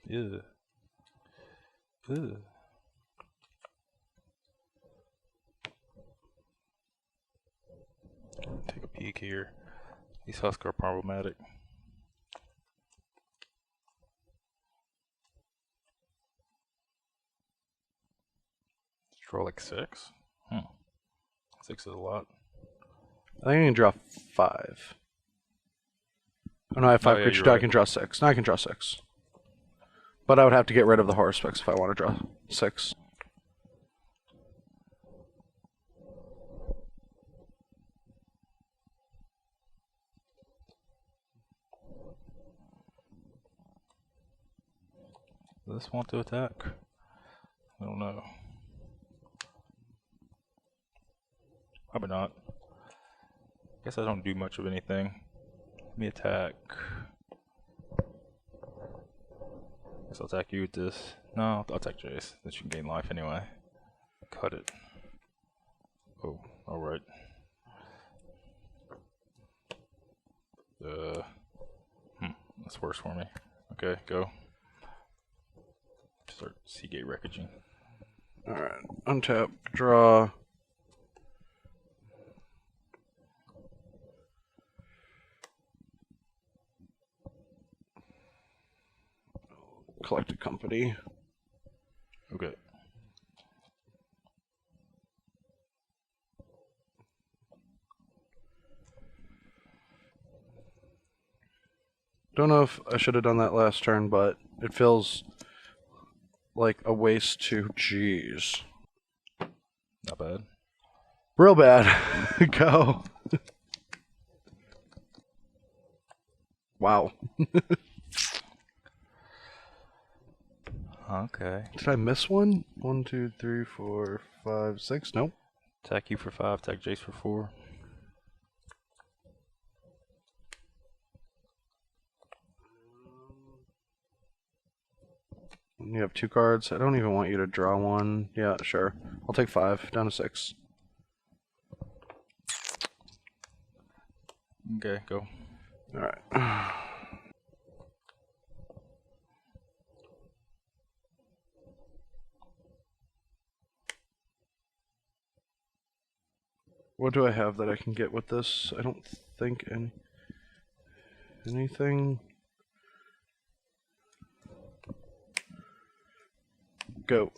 Yeah. Ugh. Take a peek here. These husks are problematic. Draw like 6? 6 is a lot. I think I can draw 5. Oh no, I have 5 creatures. Right. I can draw 6. No, I can draw 6. But I would have to get rid of the horror specs if I want to draw 6. Does this want to attack? I don't know. Probably not. Guess I don't do much of anything. Let me attack. Guess I'll attack you with this. No, I'll attack Jace. Then you can gain life anyway. Cut it. Oh, alright. That's worse for me. Okay, go. Start Seagate wreckaging. Alright, untap, draw. Collect a company. Okay. Don't know if I should have done that last turn, but it feels like a waste to... Jeez. Not bad. Real bad. Go. Wow. Okay. Did I miss one? 1, 2, 3, 4, 5, 6? Nope. Attack you for 5, attack Jace for 4. You have 2 cards. I don't even want you to draw one. Yeah, sure. I'll take 5, down to 6. Okay, go. Alright. What do I have that I can get with this? I don't think anything. Go.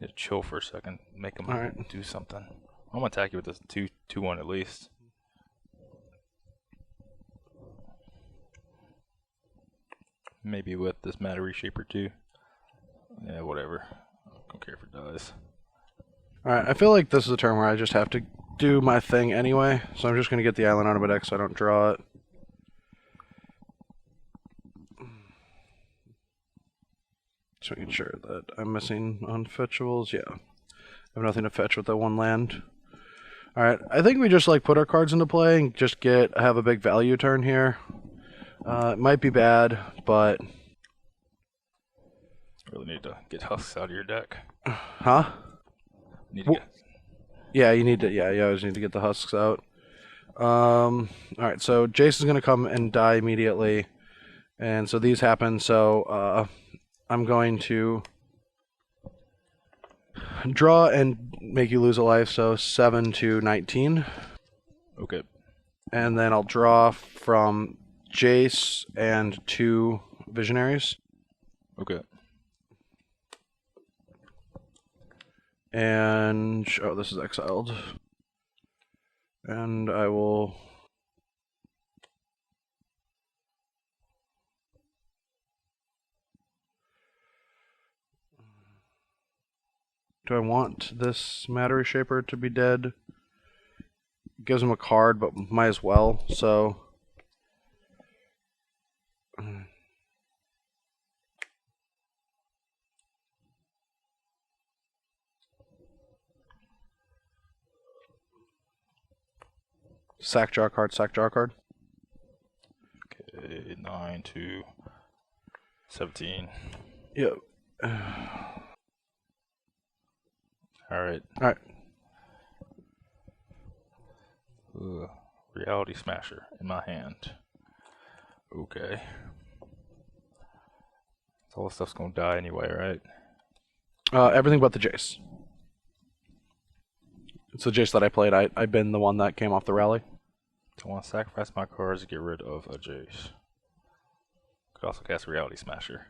Need to chill for a second. Make him Alright. do something. I'm gonna attack you with this 2-1 at least. Maybe with this Matter Reshaper too. Yeah, whatever. I don't care if it dies. Alright, I feel like this is a turn where I just have to do my thing anyway, so I'm just going to get the island out of my deck so I don't draw it. Just making sure that I'm missing unfetchables. Yeah. I have nothing to fetch with that one land. Alright, I think we just like put our cards into play and just have a big value turn here. It might be bad, but... Really need to get husks out of your deck. Huh? Yeah, you need to. Yeah, you always need to get the husks out. All right, so Jason's gonna come and die immediately, and so these happen. So I'm going to draw and make you lose a life. So 7 to 19. Okay. And then I'll draw from Jace and 2 visionaries. Okay. And oh, this is exiled. And I will. Do I want this Matter Reshaper to be dead? Gives him a card, but might as well. So. Sack draw card, sack draw card. Okay, 9 to 17. Yep. Alright. Alright. Reality Smasher in my hand. Okay. So all this stuff's gonna die anyway, right? Everything but the Jace. It's the Jace that I played. I've been the one that came off the rally. I want to sacrifice my cards to get rid of a Jace. Could also cast Reality Smasher.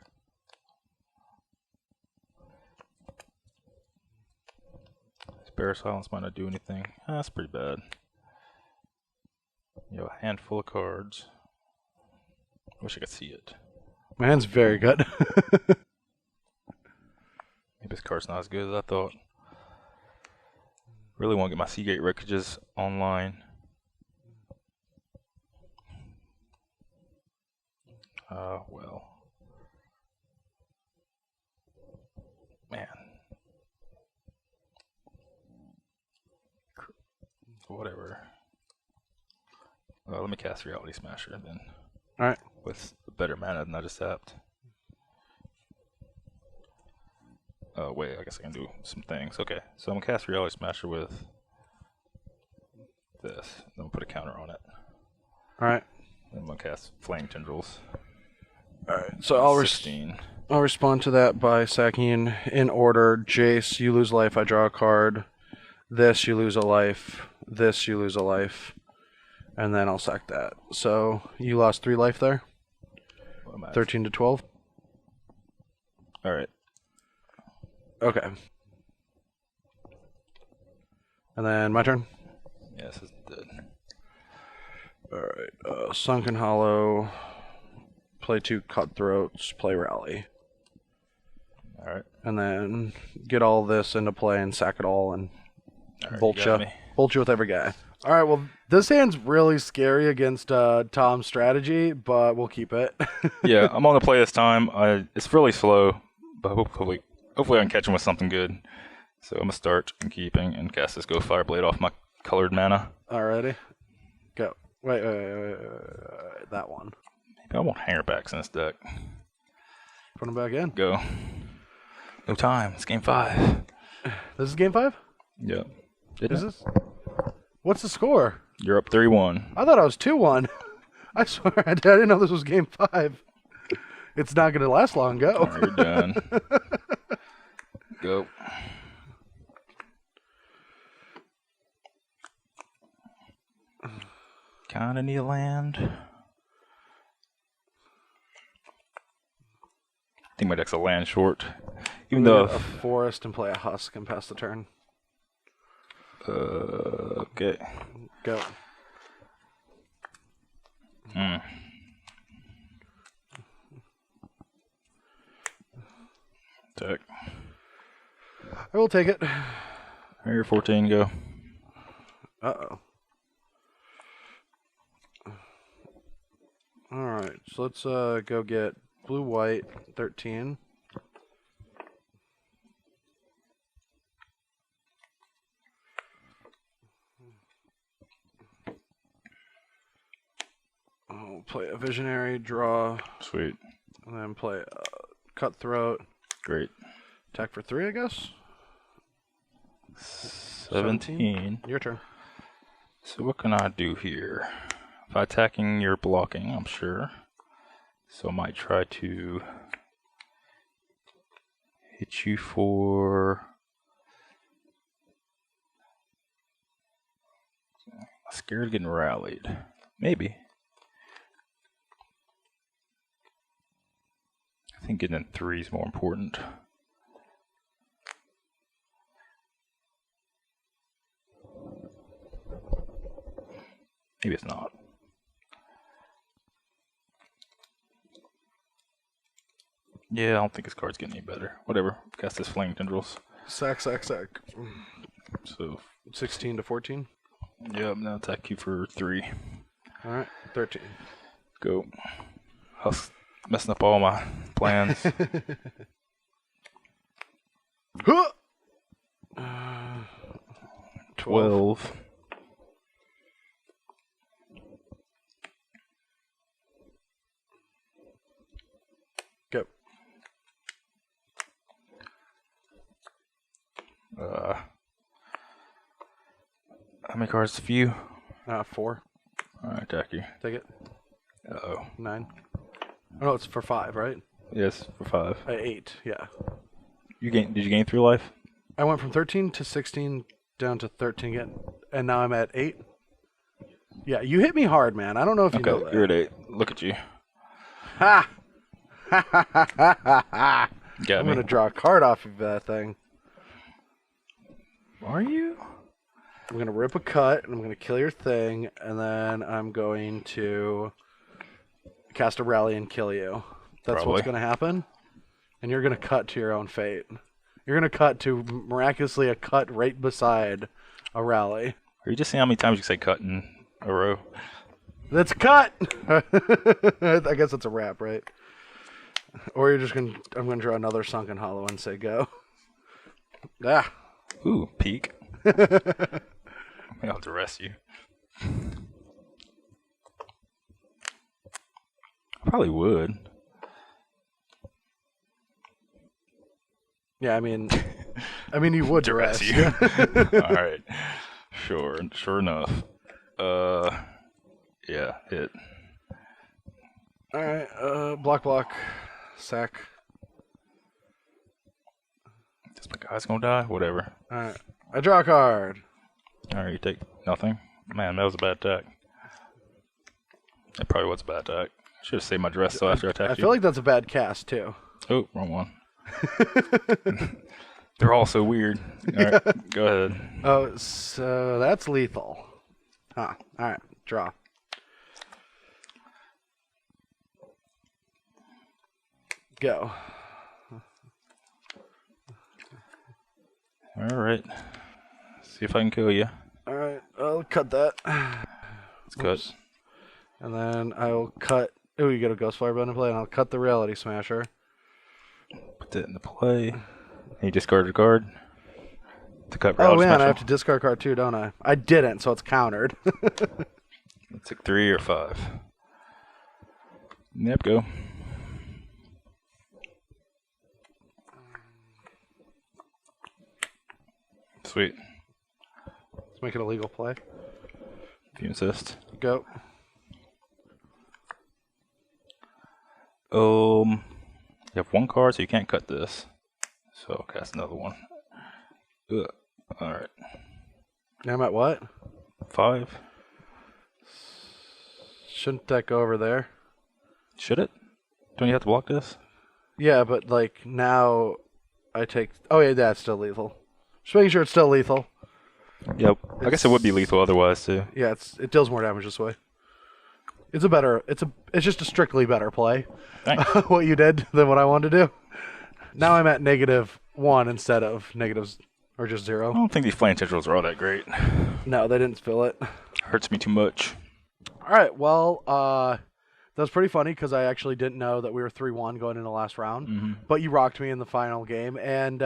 Spare Silence might not do anything. That's pretty bad. You know, a handful of cards. Wish I could see it. My hand's very good. Maybe this card's not as good as I thought. Really want to get my Seagate Wreckages online. Well. Man. Whatever. Let me cast Reality Smasher then. Alright. With better mana than I just tapped. Wait, I guess I can do some things. Okay, so I'm gonna cast Reality Smasher with this. Then I'm gonna put a counter on it. Alright. Then I'm gonna cast Flame Tendrils. Alright, so I'll respond to that by sacking in order. Jace, you lose life, I draw a card. This, you lose a life. This, you lose a life. And then I'll sack that. So, you lost 3 life there? 13 to 12? Alright. Okay. And then my turn? Yes, it's dead. Alright, Sunken Hollow. Play 2 Cutthroats. Play Rally. Alright. And then get all this into play and sack it all and bolt you you with every guy. Alright, well, this hand's really scary against Tom's strategy, but we'll keep it. Yeah, I'm on the play this time. It's really slow, but hopefully I can catch him with something good. So I'm going to start and keeping and cast this Go Fireblade off my colored mana. Alrighty. Go. Wait, that one. Maybe I want Hangerbacks in this deck. Put them back in. Go. No time. It's game 5. This is game 5? Yep. Is this? What's the score? You're up 3-1. I thought I was 2-1. I swear I didn't know this was game 5. It's not going to last long. Go. All right, you're done. Go. Kinda need a land. I think my deck's a land short. Even though a forest and play a husk and pass the turn. Okay. Go. Deck. I will take it. Here, 14, go. Uh-oh. Alright, so let's go get blue-white, 13. I'll play a visionary, draw. Sweet. And then play a cutthroat. Great. Attack for 3, I guess. 17. Your turn. So what can I do here? If I'm attacking, you're blocking, I'm sure. So I might try to hit you for... Scared of getting rallied. Maybe. I think getting 3 is more important. Maybe it's not. Yeah, I don't think his card's getting any better. Whatever. Cast his Flaming Tendrils. Sack. So 16 to 14. Yep, now attack you for 3. Alright, 13. Go. I was messing up all my plans. 12. Go. How many cards for you? 4. Alright, attack you. Take it. Uh-oh. 9. Oh, no, it's for 5, right? Yes, for 5. 8, yeah. Did you gain 3 life? I went from 13 to 16 down to 13 again, and now I'm at 8. Yeah, you hit me hard, man. I don't know if you know that. You're at 8. Look at you. Ha! Ha ha ha ha ha ha! Got I'm me. gonna draw a card off of that thing. Are you? I'm gonna rip a cut, and I'm gonna kill your thing, and then I'm going to cast a rally and kill you. That's Probably. what's gonna happen. And you're gonna cut to your own fate. You're gonna cut to miraculously a cut right beside a rally. Are you just saying how many times you say cut in a row? That's a cut! I guess that's a wrap, right? Or you're just gonna... I'm gonna draw another Sunken Hollow and say go. Ah! Ooh, peek. I'll have to rest you. I probably would. Yeah, I mean you would To rest rest. you. Alright. Sure enough. Yeah, hit. Alright, block, sack. Is my guy's gonna die? Whatever. Alright, I draw a card. Alright, you take nothing. Man, that was a bad attack. That probably was a bad attack. Should have saved my dress so after I attacked I you. feel like that's a bad cast, too. Oh, wrong one. They're all so weird. Alright, go ahead. Oh, so that's lethal. Huh. Alright, draw. Go. Alright. See if I can kill you. Alright, I'll cut that. It's cut. And then I'll cut... Oh, you get a Ghost Fireball into play, and I'll cut the Reality Smasher. Put that into play. And you discard a card. To cut Oh, Reality man, I Smasher. have to discard card too, don't I? I didn't, so it's countered. It's like 3 or 5. Yep, go. sweet. Let's make it a legal play. If you insist. Go. You have one card, so you can't cut this. So I'll cast another one. Ugh. All right. Now I'm at what? 5. Shouldn't that go over there? Should it? Don't you have to block this? Yeah, but like now I take. Oh yeah, that's still lethal. Just making sure it's still lethal. Yep. I guess it would be lethal otherwise too. Yeah, it deals more damage this way. It's just a strictly better play. What you did than what I wanted to do. Now I'm at -1 instead of negatives or just 0. I don't think these flame tendrils are all that great. No, they didn't fill it. Hurts me too much. All right, well, that was pretty funny because I actually didn't know that we were 3-1 going into the last round. But you rocked me in the final game, and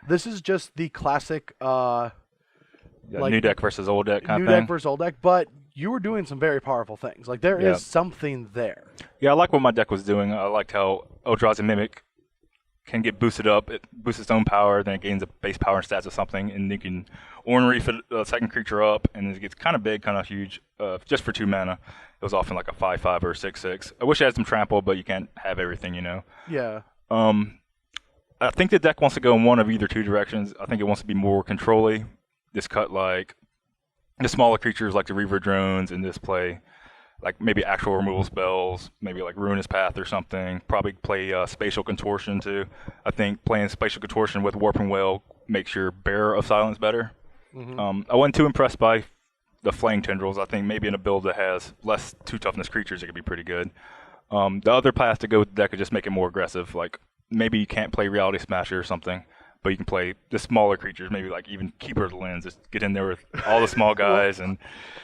this is just the classic new deck versus old deck kind of thing. New deck versus old deck, but you were doing some very powerful things. Like there is something there. Yeah, I like what my deck was doing. I liked how Eldrazi Mimic can get boosted up. It boosts its own power, then it gains a base power and stats or something, and you can Ornery for the second creature up, and it gets kind of big, kind of huge, just for 2 mana. It was often like a 5/5 or a 6/6. I wish it had some trample, but you can't have everything, you know. Yeah. I think the deck wants to go in one of either 2 directions. I think it wants to be more control-y. Just cut like the smaller creatures like the Reaver Drones and just play like maybe actual removal spells, maybe like Ruinous Path or something. Probably play Spatial Contortion too. I think playing Spatial Contortion with Warping Wail makes your Bearer of Silence better. I wasn't too impressed by the Flame Tendrils. I think maybe in a build that has less 2 toughness creatures, it could be pretty good. The other path to go with the deck is just make it more aggressive. Like maybe you can't play Reality Smasher or something, but you can play the smaller creatures, maybe like even Keeper of the Lens. Just get in there with all the small guys and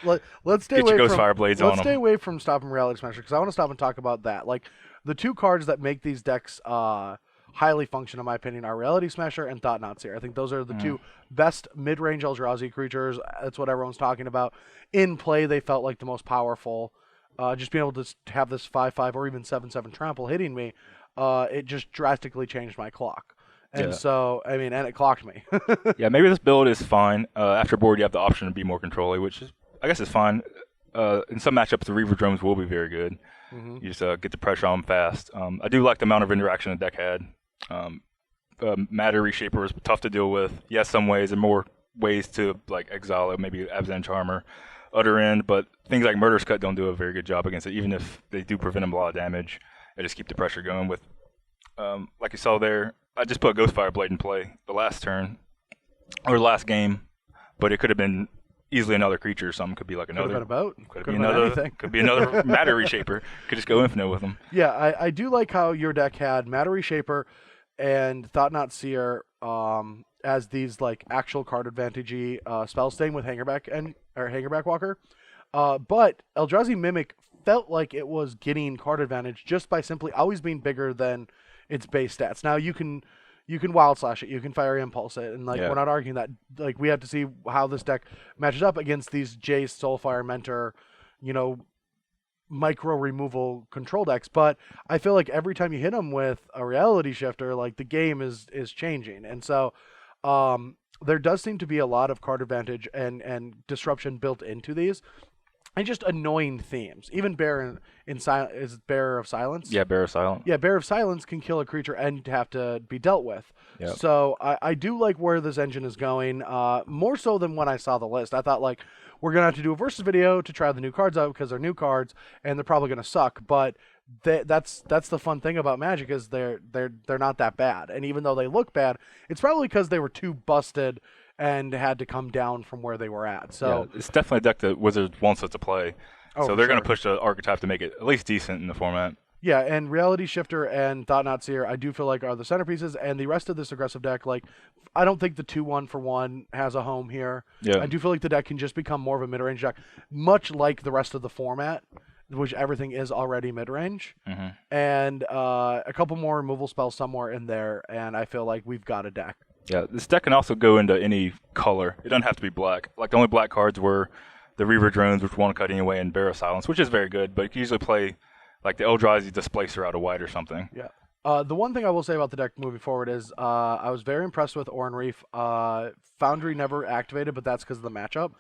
let's stay get away your Ghost from Fire Blades on them. Let's stay away from stopping Reality Smasher because I want to stop and talk about that. Like the 2 cards that make these decks highly function, in my opinion, are Reality Smasher and Thought Not Seer. I think those are the 2 best mid-range Eldrazi creatures. That's what everyone's talking about. In play, they felt like the most powerful. Just being able to have this 5/5 or even 7/7 trample hitting me, it just drastically changed my clock. And so, I mean, and it clocked me. Yeah, maybe this build is fine. After board, you have the option to be more control-y, which is, I guess, is fine. In some matchups, the Reaver Drones will be very good. You just get the pressure on them fast. I do like the amount of interaction the deck had. Matter Reshaper was tough to deal with. Yes, some ways, and more ways to like exile it, maybe Abzan Charmer, Utter End, but things like Murderous Cut don't do a very good job against it, even if they do prevent them a lot of damage. They just keep the pressure going with, like you saw there, I just put Ghostfire Blade in play the last turn, or the last game, but it could have been easily another creature or something. Could be like another. Could have been a boat. Could be another. Could be another Matter Reshaper. Could just go infinite with them. Yeah, I do like how your deck had Matter Reshaper and Thought Not Seer as these like actual card advantage-y spells, staying with Hangerback Walker. But Eldrazi Mimic felt like it was getting card advantage just by simply always being bigger than its base stats. Now you can Wild Slash it, you can Fiery Impulse it, and like we're not arguing that. Like we have to see how this deck matches up against these Jace, Soulfire, Mentor, micro removal control decks. But I feel like every time you hit them with a Reality Shifter, like the game is changing, and so there does seem to be a lot of card advantage and disruption built into these. And just annoying themes. Even Bearer is Bearer of Silence. Yeah, Bearer of Silence. Yeah, Bearer of Silence can kill a creature and have to be dealt with. Yep. So I do like where this engine is going. More so than when I saw the list. I thought like we're gonna have to do a versus video to try the new cards out because they're new cards and they're probably gonna suck. But that's the fun thing about Magic is they're not that bad. And even though they look bad, it's probably because they were too busted and had to come down from where they were at. So it's definitely a deck that Wizards wants us to play. So they're going to push the archetype to make it at least decent in the format. Yeah, and Reality Shifter and Thought Not Seer, I do feel like are the centerpieces, and the rest of this aggressive deck, like, I don't think the 2/1 for 1 has a home here. Yeah. I do feel like the deck can just become more of a mid-range deck, much like the rest of the format, which everything is already mid-range, and a couple more removal spells somewhere in there, and I feel like we've got a deck. Yeah, this deck can also go into any color. It doesn't have to be black. Like, the only black cards were the Reaver Drones, which want to cut anyway, and Bear of Silence, which is very good, but you can usually play, like, the Eldrazi Displacer out of white or something. Yeah. The one thing I will say about the deck moving forward is I was very impressed with Oran Reef. Foundry never activated, but that's because of the matchup.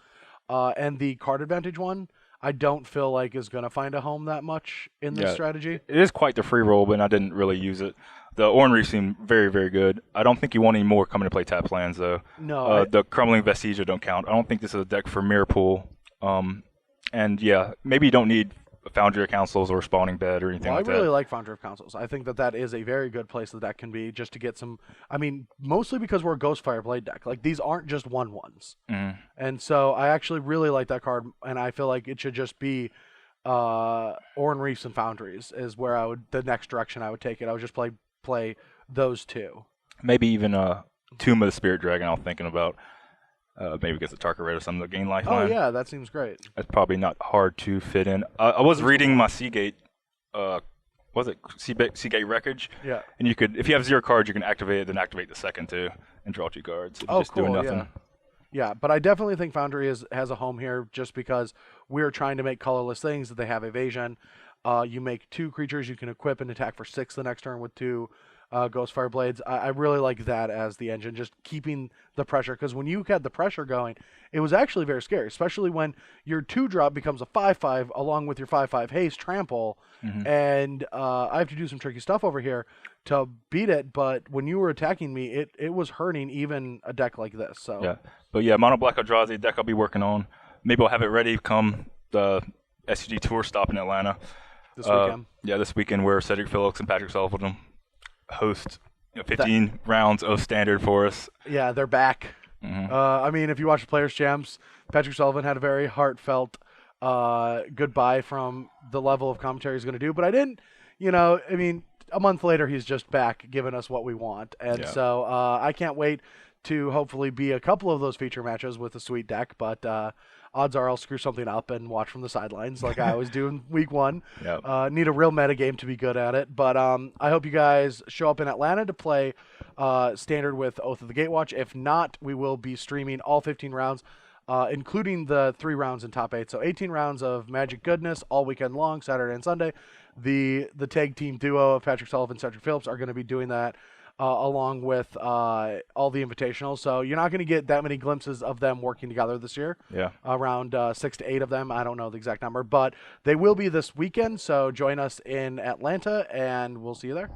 And the card advantage one, I don't feel like is going to find a home that much in this strategy. It is quite the free roll, but I didn't really use it. The Oran Reef seemed very, very good. I don't think you want any more coming to play tap lands, though. No. The Crumbling Vestigia don't count. I don't think this is a deck for Mirror Pool. And yeah, maybe you don't need Foundry of Councils or Spawning Bed or anything like that. I really like Foundry of Councils. I think that is a very good place the deck can be just to get some. I mean, mostly because we're a Ghostfire Blade deck. Like, these aren't just 1/1s. Mm-hmm. And so I actually really like that card, and I feel like it should just be Oran Reefs and Foundries is where the next direction I would take it. I would just play those two. Maybe even Tomb of the Spirit Dragon I was thinking about. Maybe gets a Tarka Red or something to gain lifeline. Oh, yeah, that seems great. That's probably not hard to fit in. I was reading my Seagate, was it Seagate Wreckage? Yeah. And you could, if you have 0 cards, you can activate it, then activate the second too, and draw 2 cards. If you're just doing nothing. Yeah, but I definitely think Foundry has a home here just because we're trying to make colorless things that they have evasion. You make 2 creatures you can equip and attack for 6 the next turn with 2 Ghostfire Blades. I really like that as the engine, just keeping the pressure, because when you had the pressure going, it was actually very scary, especially when your 2-drop becomes a 5/5 along with your 5/5 haste trample, and I have to do some tricky stuff over here to beat it, but when you were attacking me, it was hurting even a deck like this. So yeah, but yeah, Mono Black Eldrazi deck I'll be working on. Maybe I'll have it ready come the SCG Tour stop in Atlanta this weekend. Yeah, this weekend where Cedric Phillips and Patrick Sullivan host 15 rounds of Standard for us. Yeah, they're back. I mean, if you watch the Players' Champs, Patrick Sullivan had a very heartfelt goodbye from the level of commentary he's going to do, but I didn't, I mean, a month later he's just back giving us what we want, and so I can't wait to hopefully be a couple of those feature matches with a sweet deck, but odds are I'll screw something up and watch from the sidelines like I always do in week 1. Yep. Need a real metagame to be good at it. But I hope you guys show up in Atlanta to play Standard with Oath of the Gatewatch. If not, we will be streaming all 15 rounds, including the 3 rounds in top 8. So 18 rounds of Magic goodness all weekend long, Saturday and Sunday. The tag team duo of Patrick Sullivan and Cedric Phillips are going to be doing that along with all the invitationals. So you're not going to get that many glimpses of them working together this year. Yeah. Around 6 to 8 of them. I don't know the exact number, but they will be this weekend. So join us in Atlanta, and we'll see you there.